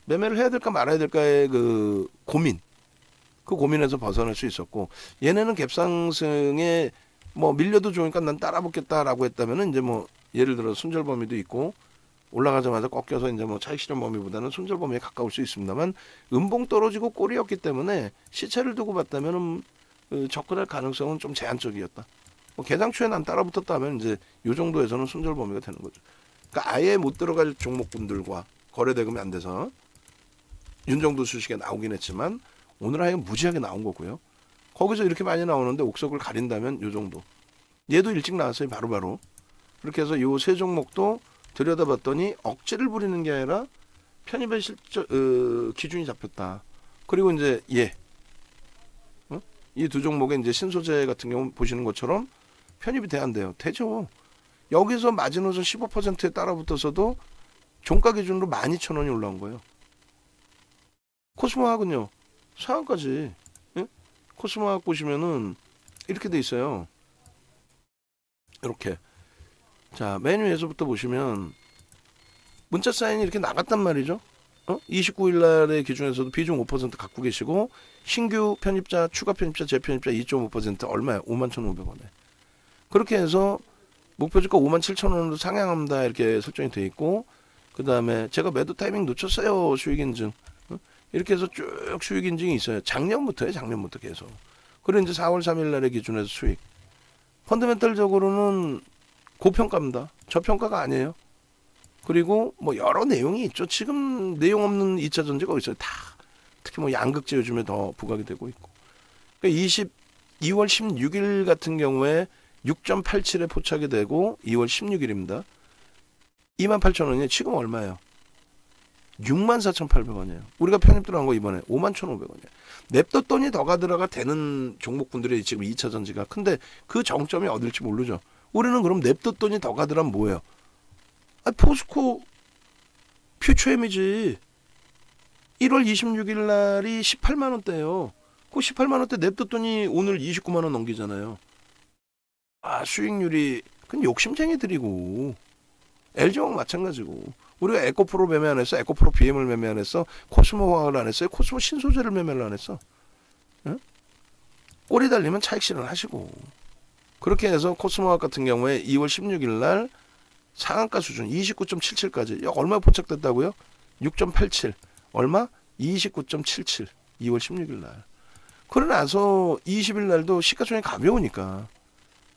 매매를 해야 될까 말아야 될까의 그 고민, 그 고민에서 벗어날 수 있었고, 얘네는 갭상승에 뭐 밀려도 좋으니까 난 따라 붙겠다라고 했다면은 이제 뭐 예를 들어 손절 범위도 있고 올라가자마자 꺾여서 이제 뭐 차익 실현 범위보다는 손절 범위에 가까울 수 있습니다만, 음봉 떨어지고 꼬리였기 때문에 시차를 두고 봤다면은 접근할 가능성은 좀 제한적이었다. 뭐 개장 초에 난 따라 붙었다면 이제 요 정도에서는 손절 범위가 되는 거죠. 그러니까 아예 못 들어갈 종목군들과 거래 대금이 안 돼서 윤정도 수식에 나오긴 했지만 오늘 하여간 무지하게 나온 거고요. 거기서 이렇게 많이 나오는데 옥석을 가린다면 요 정도. 얘도 일찍 나왔어요. 바로바로. 그렇게 해서 요 세 종목도 들여다봤더니 억지를 부리는 게 아니라 편입의 기준이 잡혔다. 그리고 이제 이 두 종목의 이제 신소재 같은 경우 보시는 것처럼 편입이 돼야 안 돼요. 되죠. 여기서 마지노선 15%에 따라붙어서도 종가 기준으로 12,000원이 올라온 거예요. 코스모학은요. 상한까지. 예? 코스모학 보시면은 이렇게 돼 있어요. 이렇게. 자, 메뉴에서부터 보시면 문자 사인이 이렇게 나갔단 말이죠. 29일 날의 기준에서도 비중 5% 갖고 계시고 신규 편입자, 추가 편입자, 재편입자 2.5% 얼마야? 51,500원에. 그렇게 해서 목표 주가 57,000원으로 상향합니다. 이렇게 설정이 돼 있고, 그 다음에 제가 매도 타이밍 놓쳤어요. 수익 인증. 이렇게 해서 쭉 수익 인증이 있어요. 작년부터요. 작년부터 계속. 그리고 이제 4월 3일 날의 기준에서 수익. 펀더멘털적으로는 고평가입니다. 저평가가 아니에요. 그리고 뭐 여러 내용이 있죠. 지금 내용 없는 2차 전지가 어디 있어요. 다. 특히 뭐 양극재 요즘에 더 부각이 되고 있고. 그러니까 2월 16일 같은 경우에 6.87에 포착이 되고 2월 16일입니다. 28,000원이에요. 지금 얼마예요? 64,800원이에요. 우리가 편입 들어간 거 이번에 51,500원이에요. 냅뒀더니 더가 들어가 되는 종목군들이 지금 2차 전지가. 근데 그 정점이 어딜지 모르죠. 우리는 그럼 냅뒀더니 더가 들어가면 뭐예요? 포스코 퓨처엠이지. 1월 26일 날이 18만 원대예요. 그 18만 원대 냅뒀더니 오늘 29만 원 넘기잖아요. 수익률이 그건 욕심쟁이들이고, LG화학 마찬가지고. 우리가 에코프로 매매 안 했어. 에코프로 BM을 매매 안 했어. 코스모화학을 안 했어요. 코스모 신소재를 매매를 안 했어. 응? 꼬리 달리면 차익 실현하시고. 그렇게 해서 코스모화학 같은 경우에 2월 16일 날 상한가 수준 29.77까지 얼마 포착됐다고요? 6.87. 얼마? 29.77. 2월 16일 날. 그러고 나서 20일 날도 시가총액 가벼우니까.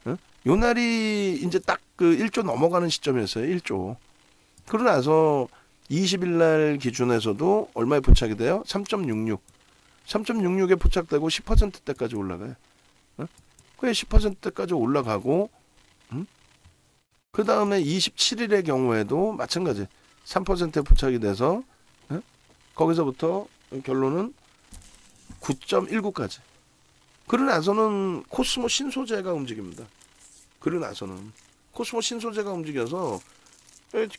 응? 요 날이 이제 딱 그 1조 넘어가는 시점이었어요. 1조. 그러고 나서 20일 날 기준에서도 얼마에 포착이 돼요? 3.66. 3.66에 포착되고 10%대까지 올라가요. 응? 그게 10%대까지 올라가고, 그 다음에 27일의 경우에도 마찬가지 3%에 포착이 돼서, 거기서부터 결론은 9.19까지. 그러고 나서는 코스모 신소재가 움직입니다. 그러고 나서는 코스모 신소재가 움직여서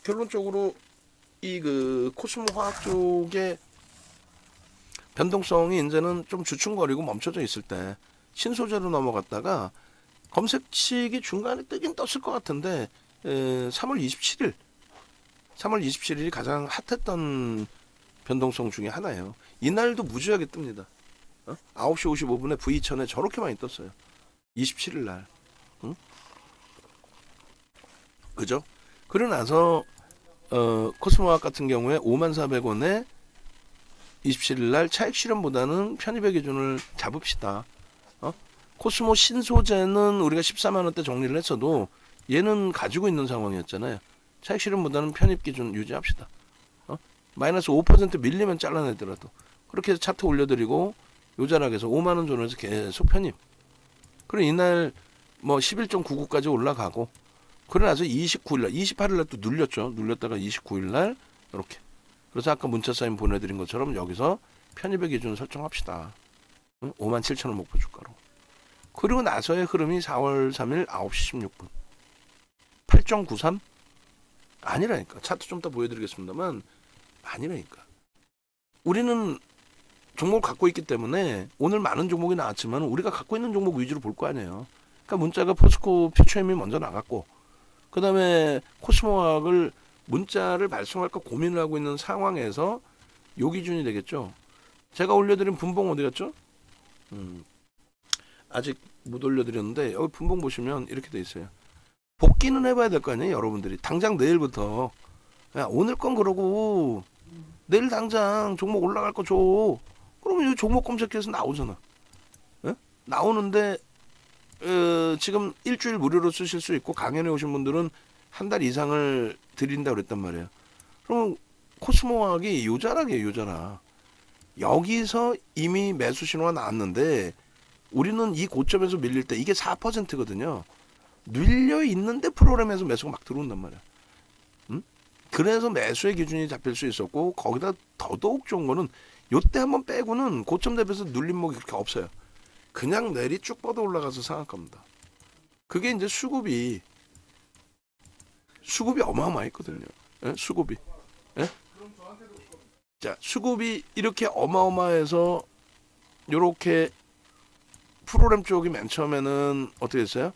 결론적으로 이 그 코스모 화학 쪽의 변동성이 이제는 좀 주춤거리고 멈춰져 있을 때 신소재로 넘어갔다가 검색치기 중간에 뜨긴 떴을 것 같은데 3월 27일이 가장 핫했던 변동성 중에 하나예요. 이날도 무지하게 뜹니다. 9시 55분에 V1000에 저렇게 많이 떴어요. 27일 날. 응? 그죠? 그러고 나서 코스모학 같은 경우에 54,000원에 27일 날 차익 실현보다는 편입의 기준을 잡읍시다. 코스모 신소재는 우리가 14만 원대 정리를 했어도 얘는 가지고 있는 상황이었잖아요. 차익 실현보다는 편입 기준 유지합시다. 마이너스 5% 밀리면 잘라내더라도 그렇게 해서 차트 올려드리고 요자락에서 5만 원 존에서 계속 편입. 그리고 이날 뭐 11.99까지 올라가고, 그러고 나서 29일 날, 28일 날 또 눌렸죠. 눌렸다가 29일 날 이렇게. 그래서 아까 문자 사인 보내드린 것처럼 여기서 편입의 기준을 설정합시다. 57,000원 목표 주가로. 그리고 나서의 흐름이 4월 3일 9시 16분. 8.93? 아니라니까. 차트 좀 더 보여드리겠습니다만 아니라니까. 우리는 종목을 갖고 있기 때문에 오늘 많은 종목이 나왔지만 우리가 갖고 있는 종목 위주로 볼 거 아니에요. 그러니까 문자가 포스코 퓨처엠이 먼저 나갔고, 그 다음에 코스모학을 문자를 발송할까 고민을 하고 있는 상황에서 요 기준이 되겠죠. 제가 올려드린 분봉 어디 갔죠? 아직 못 올려드렸는데 여기 분봉 보시면 이렇게 돼 있어요. 복귀는 해봐야 될 거 아니에요, 여러분들이. 당장 내일부터. 야, 오늘 건 그러고 내일 당장 종목 올라갈 거 줘. 그러면 이 종목 검색해서 나오잖아. 예? 나오는데 지금 일주일 무료로 쓰실 수 있고 강연에 오신 분들은 한 달 이상을 드린다 그랬단 말이에요. 그럼 코스모화학이 요자락이에요, 요자락. 여기서 이미 매수 신호가 나왔는데 우리는 이 고점에서 밀릴 때 이게 4%거든요. 눌려 있는데 프로그램에서 매수가 막 들어온단 말이야. 그래서 매수의 기준이 잡힐 수 있었고, 거기다 더더욱 좋은 거는 요때 한번 빼고는 고점 대비해서 눌림목이 그렇게 없어요. 그냥 내리 쭉 뻗어 올라가서 상한가입니다. 그게 이제 수급이 어마어마했거든요. 예? 수급이. 예? 자, 수급이 이렇게 어마어마해서 요렇게 프로그램 쪽이 맨 처음에는 어떻게 했어요?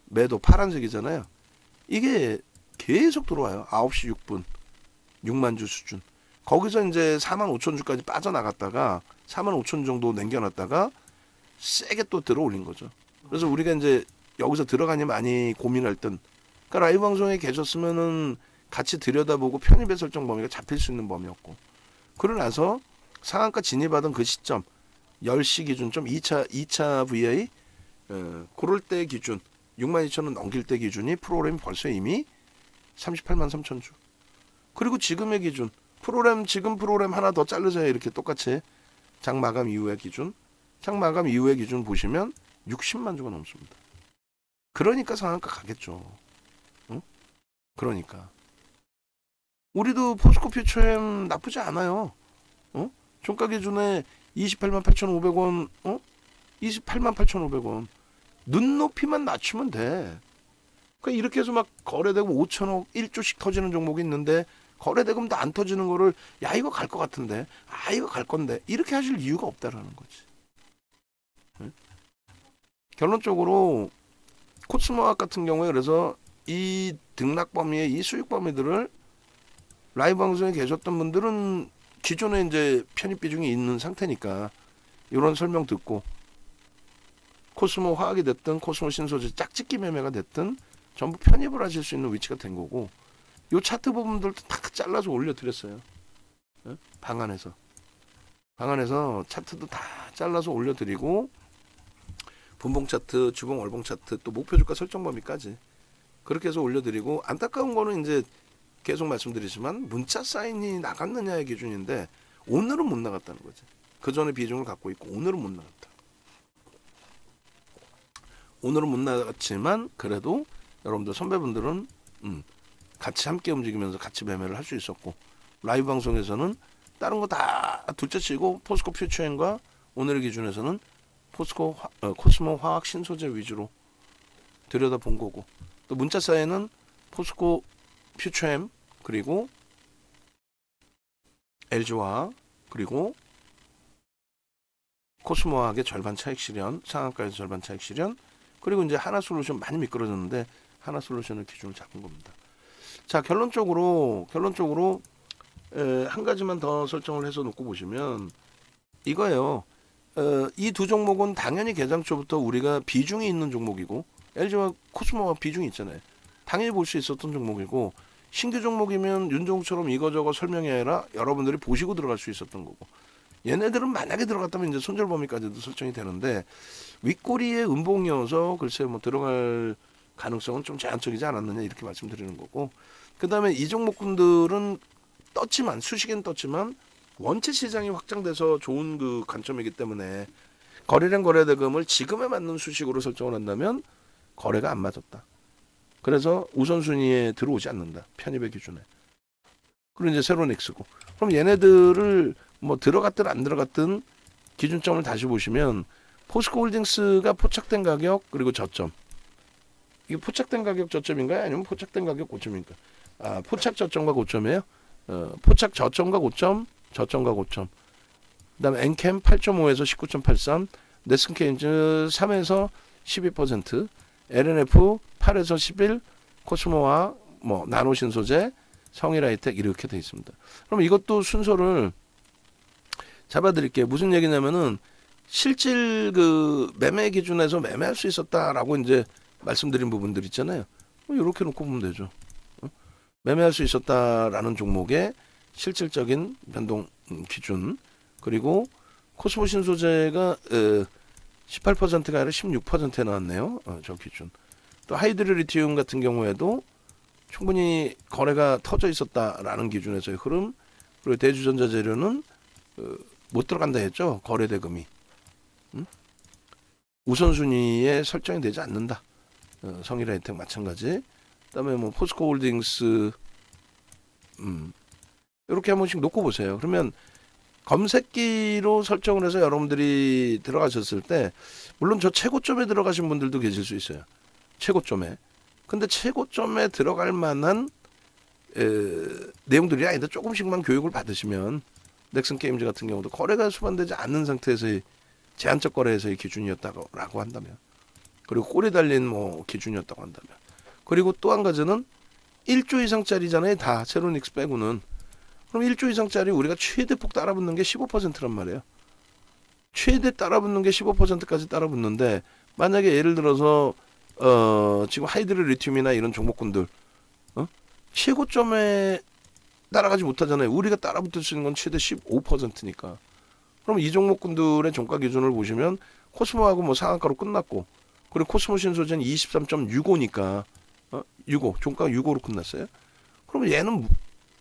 매도 파란색이잖아요. 이게 계속 들어와요. 9시 6분 6만 주 수준. 거기서 이제 4만 5천 주까지 빠져나갔다가 4만 5천 정도 남겨놨다가 세게 또 들어올린 거죠. 그래서 우리가 이제 여기서 들어가니 많이 고민할 땐, 그러니까 라이브 방송에 계셨으면은 같이 들여다보고 편입의 설정 범위가 잡힐 수 있는 범위였고, 그러고 나서 상한가 진입하던 그 시점 10시 기준점 2차 VI 그럴 때 기준 62,000원 넘길 때 기준이 프로그램이 벌써 이미 38만 3천 주. 그리고 지금의 기준 지금 프로그램 하나 더 자르세요. 이렇게 똑같이 장 마감 이후의 기준 보시면 60만 주가 넘습니다. 그러니까 상한가 가겠죠. 응? 그러니까 우리도 포스코 퓨처엠 나쁘지 않아요. 종가 기준에 28만 8,500원, 28만 8,500원. 눈높이만 낮추면 돼. 그러니까 이렇게 해서 막 거래되고 5천억 1조씩 터지는 종목이 있는데 거래대금도 안 터지는 거를 야 이거 갈 것 같은데, 아 이거 갈 건데, 이렇게 하실 이유가 없다라는 거지. 네? 결론적으로 코스모학 같은 경우에 그래서 이 등락 범위의 이 수익 범위들을 라이브 방송에 계셨던 분들은 기존에 이제 편입 비중이 있는 상태니까 이런 설명 듣고 코스모 화학이 됐든 코스모 신소재 짝짓기 매매가 됐든 전부 편입을 하실 수 있는 위치가 된 거고, 요 차트 부분들도 다 잘라서 올려드렸어요. 네? 방안에서 차트도 다 잘라서 올려드리고, 분봉 차트, 주봉, 월봉 차트, 또 목표 주가 설정 범위까지 그렇게 해서 올려드리고, 안타까운 거는 이제 계속 말씀드리지만 문자 사인이 나갔느냐의 기준인데 오늘은 못 나갔다는 거지. 그 전에 비중을 갖고 있고 오늘은 못 나갔다. 오늘은 못 나갔지만 그래도 여러분들 선배분들은 같이 함께 움직이면서 같이 매매를 할 수 있었고, 라이브 방송에서는 다른 거 다 둘째치고 포스코 퓨처엠과 오늘의 기준에서는 코스모 화학 신소재 위주로 들여다본 거고, 또 문자 사이에는 포스코 퓨처엠 그리고 LG화학 그리고 코스모화학의 절반 차익 실현, 상한가에서 절반 차익 실현, 그리고 이제 하나솔루션 많이 미끄러졌는데 하나솔루션을 기준으로 잡은 겁니다. 자, 결론적으로 한 가지만 더 설정을 해서 놓고 보시면 이거예요. 이 두 종목은 당연히 개장 초부터 우리가 비중이 있는 종목이고, LG와 코스모와 비중이 있잖아요. 당연히 볼 수 있었던 종목이고, 신규 종목이면 윤종처럼 이거저거 설명이 아니라 여러분들이 보시고 들어갈 수 있었던 거고, 얘네들은 만약에 들어갔다면 이제 손절 범위까지도 설정이 되는데 윗꼬리에 음봉이어서 글쎄 뭐 들어갈 가능성은 좀 제한적이지 않았느냐 이렇게 말씀드리는 거고, 그 다음에 이 종목군들은 떴지만 수식엔 떴지만 원체 시장이 확장돼서 좋은 그 관점이기 때문에 거래량 거래대금을 지금에 맞는 수식으로 설정을 한다면 거래가 안 맞았다. 그래서 우선순위에 들어오지 않는다. 편입의 기준에. 그리고 이제 새로운 X고. 그럼 얘네들을 뭐 들어갔든 안 들어갔든 기준점을 다시 보시면 포스코홀딩스가 포착된 가격 그리고 저점. 이게 포착된 가격 저점인가요? 아니면 포착된 가격 고점인가? 아, 포착 저점과 고점이에요. 포착 저점과 고점, 저점과 고점. 그다음에 엔캠 8.5에서 19.83, 네슨케인즈 3에서 12%, LNF 8에서 11, 코스모와 뭐 나노신소재 성일 하이텍 이렇게 돼 있습니다. 그럼 이것도 순서를 잡아드릴게요. 무슨 얘기냐면은 실질 그 매매 기준에서 매매할 수 있었다라고 이제 말씀드린 부분들 있잖아요. 이렇게 놓고 보면 되죠. 매매할 수 있었다라는 종목의 실질적인 변동 기준, 그리고 코스모 신소재가 18%가 아니라 16%에 나왔네요. 저 기준. 또 하이드로 리튬 같은 경우에도 충분히 거래가 터져 있었다라는 기준에서의 흐름, 그리고 대주전자 재료는 못 들어간다 했죠. 거래 대금이 우선순위에 설정이 되지 않는다. 성일 하이텍 마찬가지. 그다음에 뭐 포스코 홀딩스 이렇게 한 번씩 놓고 보세요. 그러면 검색기로 설정을 해서 여러분들이 들어가셨을 때 물론 저 최고점에 들어가신 분들도 계실 수 있어요. 최고점에. 근데 최고점에 들어갈 만한 내용들이 아니다. 조금씩만 교육을 받으시면 넥슨 게임즈 같은 경우도 거래가 수반되지 않는 상태에서의 제한적 거래에서의 기준이었다고 한다면, 그리고 꼬리 달린 뭐 기준이었다고 한다면, 그리고 또 한 가지는 1조 이상짜리잖아요. 다 세로닉스 빼고는. 그럼 1조 이상짜리 우리가 최대폭 따라붙는 게 15%란 말이에요. 최대 따라붙는 게 15%까지 따라붙는데, 만약에 예를 들어서 지금 하이드로 리튬이나 이런 종목군들 최고점에 따라가지 못하잖아요. 우리가 따라붙을 수 있는 건 최대 15%니까. 그럼 이 종목군들의 종가 기준을 보시면 코스모하고 뭐 상한가로 끝났고, 그리고 코스모 신소재는 23.65니까 65 종가가 65로 끝났어요. 그러면 얘는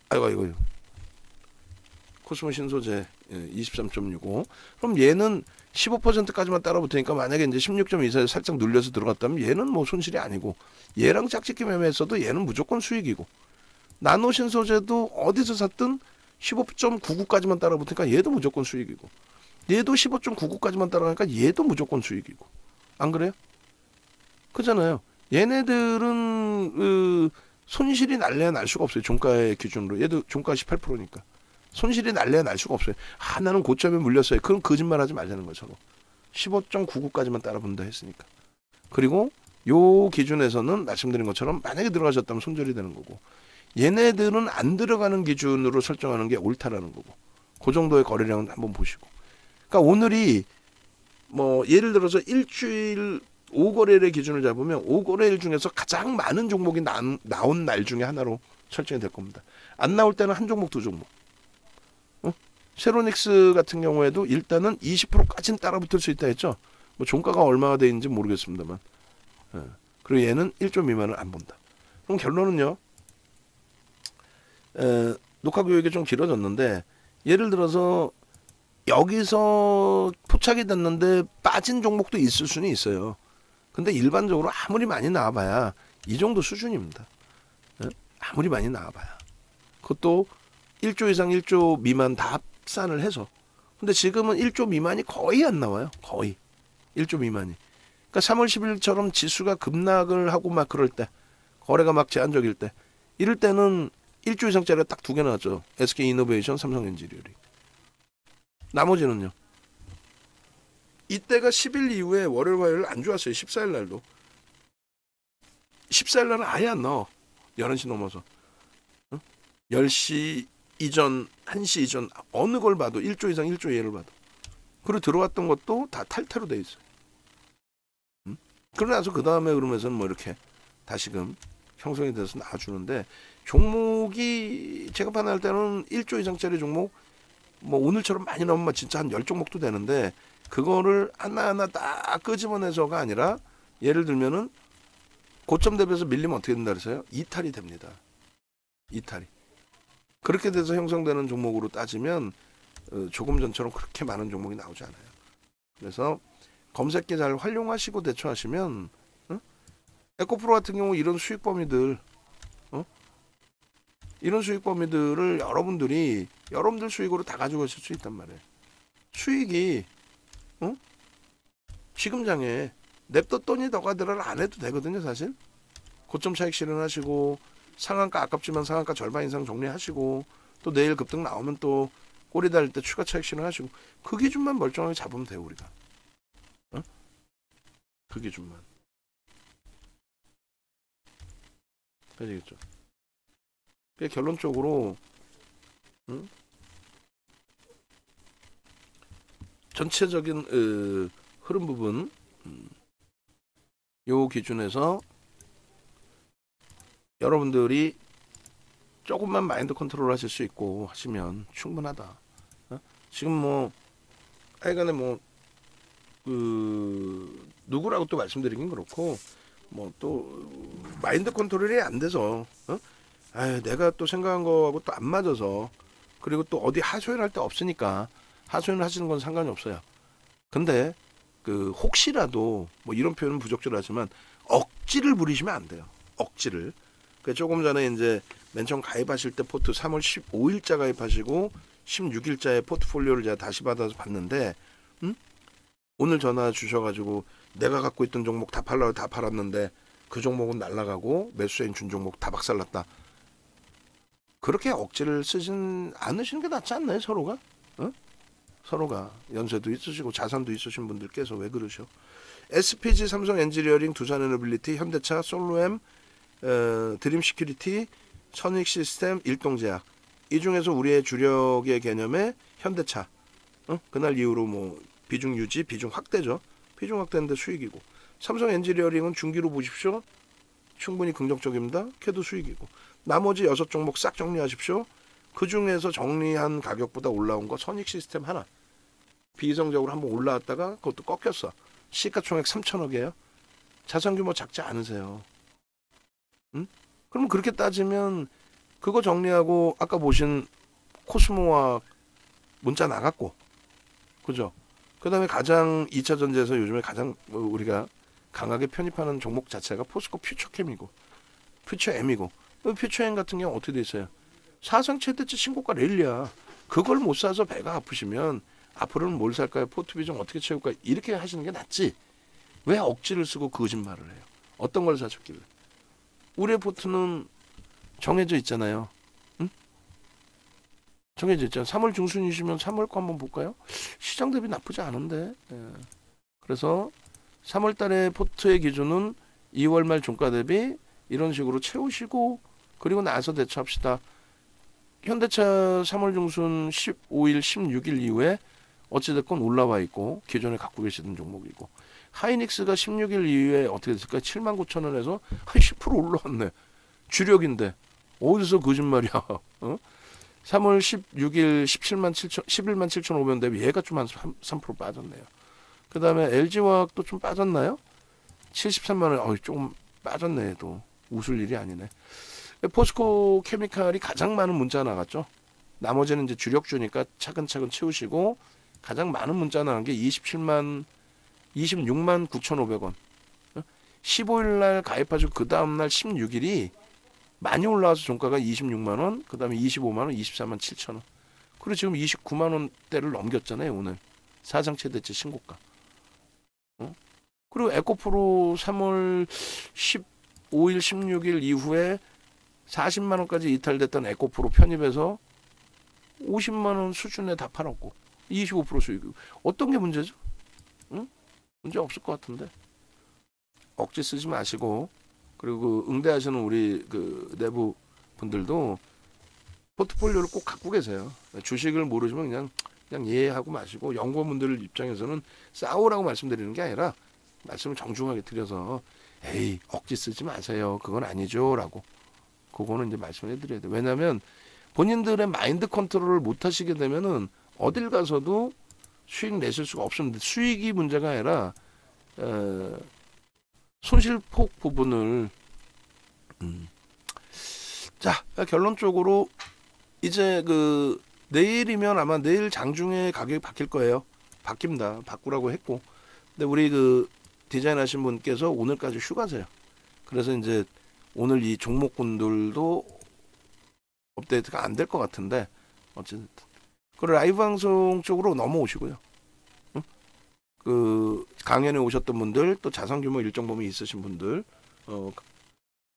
아이고 코스모 신소재 23.65. 그럼 얘는 15%까지만 따라붙으니까 만약에 이제 16.24에 살짝 눌려서 들어갔다면 얘는 뭐 손실이 아니고, 얘랑 짝짓기 매매했어도 얘는 무조건 수익이고, 나노 신소재도 어디서 샀든 15.99까지만 따라붙으니까 얘도 무조건 수익이고, 얘도 15.99까지만 따라가니까 얘도 무조건 수익이고. 안 그래요? 그잖아요. 얘네들은 손실이 날래야 날 수가 없어요. 종가의 기준으로. 얘도 종가 18%니까. 손실이 날래야 날 수가 없어요. 나는 고점에 물렸어요. 그럼 거짓말하지 말자는 거죠. 15.99까지만 따라붙는다 했으니까. 그리고 요 기준에서는 말씀드린 것처럼 만약에 들어가셨다면 손절이 되는 거고, 얘네들은 안 들어가는 기준으로 설정하는 게 옳다라는 거고, 그 정도의 거래량은 한번 보시고. 그러니까 오늘이 뭐 예를 들어서 일주일 5거래일의 기준을 잡으면 5거래일 중에서 가장 많은 종목이 나온 날 중에 하나로 설정이 될 겁니다. 안 나올 때는 한 종목, 두 종목. 세로닉스 같은 경우에도 일단은 20%까지는 따라붙을 수 있다 했죠. 뭐 종가가 얼마가 돼 있는지 모르겠습니다만. 그리고 얘는 1조 미만을 안 본다. 그럼 결론은요. 녹화 교육이 좀 길어졌는데, 예를 들어서 여기서 포착이 됐는데 빠진 종목도 있을 수는 있어요. 근데 일반적으로 아무리 많이 나와봐야 이 정도 수준입니다. 아무리 많이 나와봐야. 그것도 1조 이상 1조 미만 다 합산을 해서. 근데 지금은 1조 미만이 거의 안 나와요. 거의 1조 미만이. 그러니까 3월 10일처럼 지수가 급락을 하고 막 그럴 때, 거래가 막 제한적일 때, 이럴 때는 1조 이상짜리가 딱 두 개 나왔죠. SK이노베이션, 삼성엔지니어링. 나머지는요. 이때가 10일 이후에 월요일 화요일 안 좋았어요. 14일 날도. 14일 날은 아예 안 나와. 11시 넘어서. 10시 이전, 1시 이전 어느 걸 봐도 1조 이상 1조 이하를 봐도. 그리고 들어왔던 것도 다 탈퇴로 돼 있어요. 그러고 나서 그 다음에 그러면서는 뭐 이렇게 다시금 형성이 돼서 나와주는데, 종목이 제가 판단할 때는 1조 이상짜리 종목 뭐 오늘처럼 많이 나오면 진짜 한 10종목도 되는데, 그거를 하나하나 딱 끄집어내서가 아니라, 예를 들면은 고점 대비해서 밀리면 어떻게 된다 그래서요? 이탈이 됩니다. 이탈이. 그렇게 돼서 형성되는 종목으로 따지면 조금 전처럼 그렇게 많은 종목이 나오지 않아요. 그래서 검색기 잘 활용하시고 대처하시면, 에코프로 같은 경우 이런 수익 범위들, 이런 수익 범위들을 여러분들이 여러분들 수익으로 다 가지고 있을 수 있단 말이에요. 수익이 지금 장에 냅뒀더니 더 가더라를 안 해도 되거든요. 사실 고점 차익 실현하시고, 상한가 아깝지만 상한가 절반 이상 정리하시고, 또 내일 급등 나오면 또 꼬리 달릴 때 추가 차익 실현하시고, 그 기준만 멀쩡하게 잡으면 돼요. 우리가 그 기준만. 아시겠죠? 결론적으로 전체적인 흐름 부분 요 기준에서 여러분들이 조금만 마인드 컨트롤 하실 수 있고 하시면 충분하다. 지금 뭐 하여간에 뭐 누구라고 또 말씀드리긴 그렇고 뭐 또 마인드 컨트롤이 안 돼서 내가 또 생각한 거하고 또 안 맞아서 그리고 또 어디 하소연할 데 없으니까 하소연을 하시는 건 상관이 없어요. 근데 혹시라도 뭐 이런 표현은 부적절하지만 억지를 부리시면 안 돼요. 억지를. 조금 전에 이제 맨 처음 가입하실 때 포트 3월 15일자 가입하시고 16일자에 포트폴리오를 제가 다시 받아서 봤는데 오늘 전화 주셔가지고 내가 갖고 있던 종목 다 팔았는데 그 종목은 날라가고 매수세인 준 종목 다 박살났다. 그렇게 억지를 쓰진 않으시는 게 낫지 않나요? 서로가? 서로가 연세도 있으시고 자산도 있으신 분들께서 왜 그러셔? SPG, 삼성 엔지니어링, 두산에너빌리티, 현대차, 솔로엠, 드림 시큐리티, 선익 시스템, 일동제약. 이 중에서 우리의 주력의 개념에 현대차. 그날 이후로 뭐 비중 유지, 비중 확대죠. 비중 확대인데 수익이고. 삼성 엔지니어링은 중기로 보십시오. 충분히 긍정적입니다. 걔도 수익이고. 나머지 6종목 싹 정리하십시오. 그 중에서 정리한 가격보다 올라온 거 선익 시스템 하나. 비이성적으로 한번 올라왔다가 그것도 꺾였어. 시가총액 3천억이에요. 자산 규모 작지 않으세요. 그럼 그렇게 따지면 그거 정리하고 아까 보신 코스모와 문자 나갔고, 그죠? 그 다음에 가장 2차 전지에서 요즘에 가장 우리가 강하게 편입하는 종목 자체가 포스코 퓨처캠이고 퓨처엠이고, 퓨처엠 같은 경우 어떻게 돼 있어요? 사상 최대치 신고가 랠리야. 그걸 못 사서 배가 아프시면 앞으로는 뭘 살까요? 포트 비중 어떻게 채울까요? 이렇게 하시는 게 낫지. 왜 억지를 쓰고 거짓말을 해요? 어떤 걸 사셨길래? 우리의 포트는 정해져 있잖아요. 응? 정해져 있잖아요. 3월 중순이시면 3월 거 한번 볼까요? 시장 대비 나쁘지 않은데. 그래서 3월 달에 포트의 기준은 2월 말 종가 대비 이런 식으로 채우시고 그리고 나서 대처합시다. 현대차 3월 중순 15일, 16일 이후에 어찌됐건 올라와 있고 기존에 갖고 계시던 종목이고, 하이닉스가 16일 이후에 어떻게 됐을까? 79,000원에서 한 10% 올라왔네. 주력인데 어디서 거짓말이야. 3월 16일 11만 7,500원 대비 얘가 좀 한 3% 빠졌네요. 그 다음에 LG화학도 좀 빠졌나요? 73만원. 조금 빠졌네. 또 웃을 일이 아니네. 포스코 케미칼이 가장 많은 문자가 나갔죠. 나머지는 이제 주력주니까 차근차근 채우시고, 가장 많은 문자 나간 게 26만 9,500원. 15일 날 가입하시고 그 다음 날 16일이 많이 올라와서 종가가 26만 원, 그 다음에 25만 원, 24만 7천 원. 그리고 지금 29만 원대를 넘겼잖아요. 오늘 사상 최대치 신고가. 그리고 에코프로 3월 15일, 16일 이후에 40만 원까지 이탈됐던 에코프로 편입해서 50만 원 수준에 다 팔았고 25% 수익. 어떤 게 문제죠? 문제 없을 것 같은데. 억지 쓰지 마시고, 그리고 응대하시는 우리 내부 분들도 포트폴리오를 꼭 갖고 계세요. 주식을 모르시면 그냥 이해하고 마시고, 연구원분들 입장에서는 싸우라고 말씀드리는 게 아니라 말씀을 정중하게 드려서 에이 억지 쓰지 마세요. 그건 아니죠 라고. 그거는 이제 말씀을 해드려야 돼요. 왜냐하면 본인들의 마인드 컨트롤을 못 하시게 되면은 어딜 가서도 수익 내실 수가 없습니다. 수익이 문제가 아니라 손실폭 부분을 자, 결론적으로 이제 내일이면 아마 내일 장중에 가격이 바뀔 거예요. 바뀝니다. 바꾸라고 했고. 근데 우리 디자인하신 분께서 오늘까지 휴가세요. 그래서 이제 오늘 이 종목군들도 업데이트가 안 될 것 같은데, 어쨌든 그 라이브 방송 쪽으로 넘어오시고요. 강연에 오셨던 분들, 또 자산 규모 일정 범위 있으신 분들,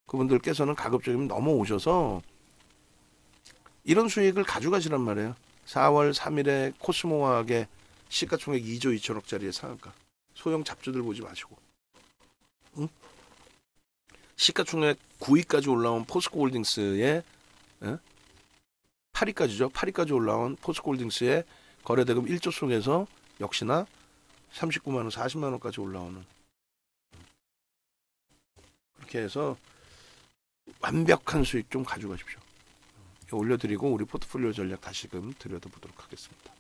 그분들께서는 가급적이면 넘어오셔서 이런 수익을 가져가시란 말이에요. 4월 3일에 코스모화학의 시가총액 2조 2천억짜리의 상한가. 소형 잡주들 보지 마시고. 시가총액 9위까지 올라온 포스코홀딩스의 예? 8위까지죠. 8위까지 올라온 포스코홀딩스의 거래대금 1조 속에서 역시나 39만 원, 40만 원까지 올라오는, 그렇게 해서 완벽한 수익 좀 가져가십시오. 올려드리고 우리 포트폴리오 전략 다시금 들여다보도록 하겠습니다.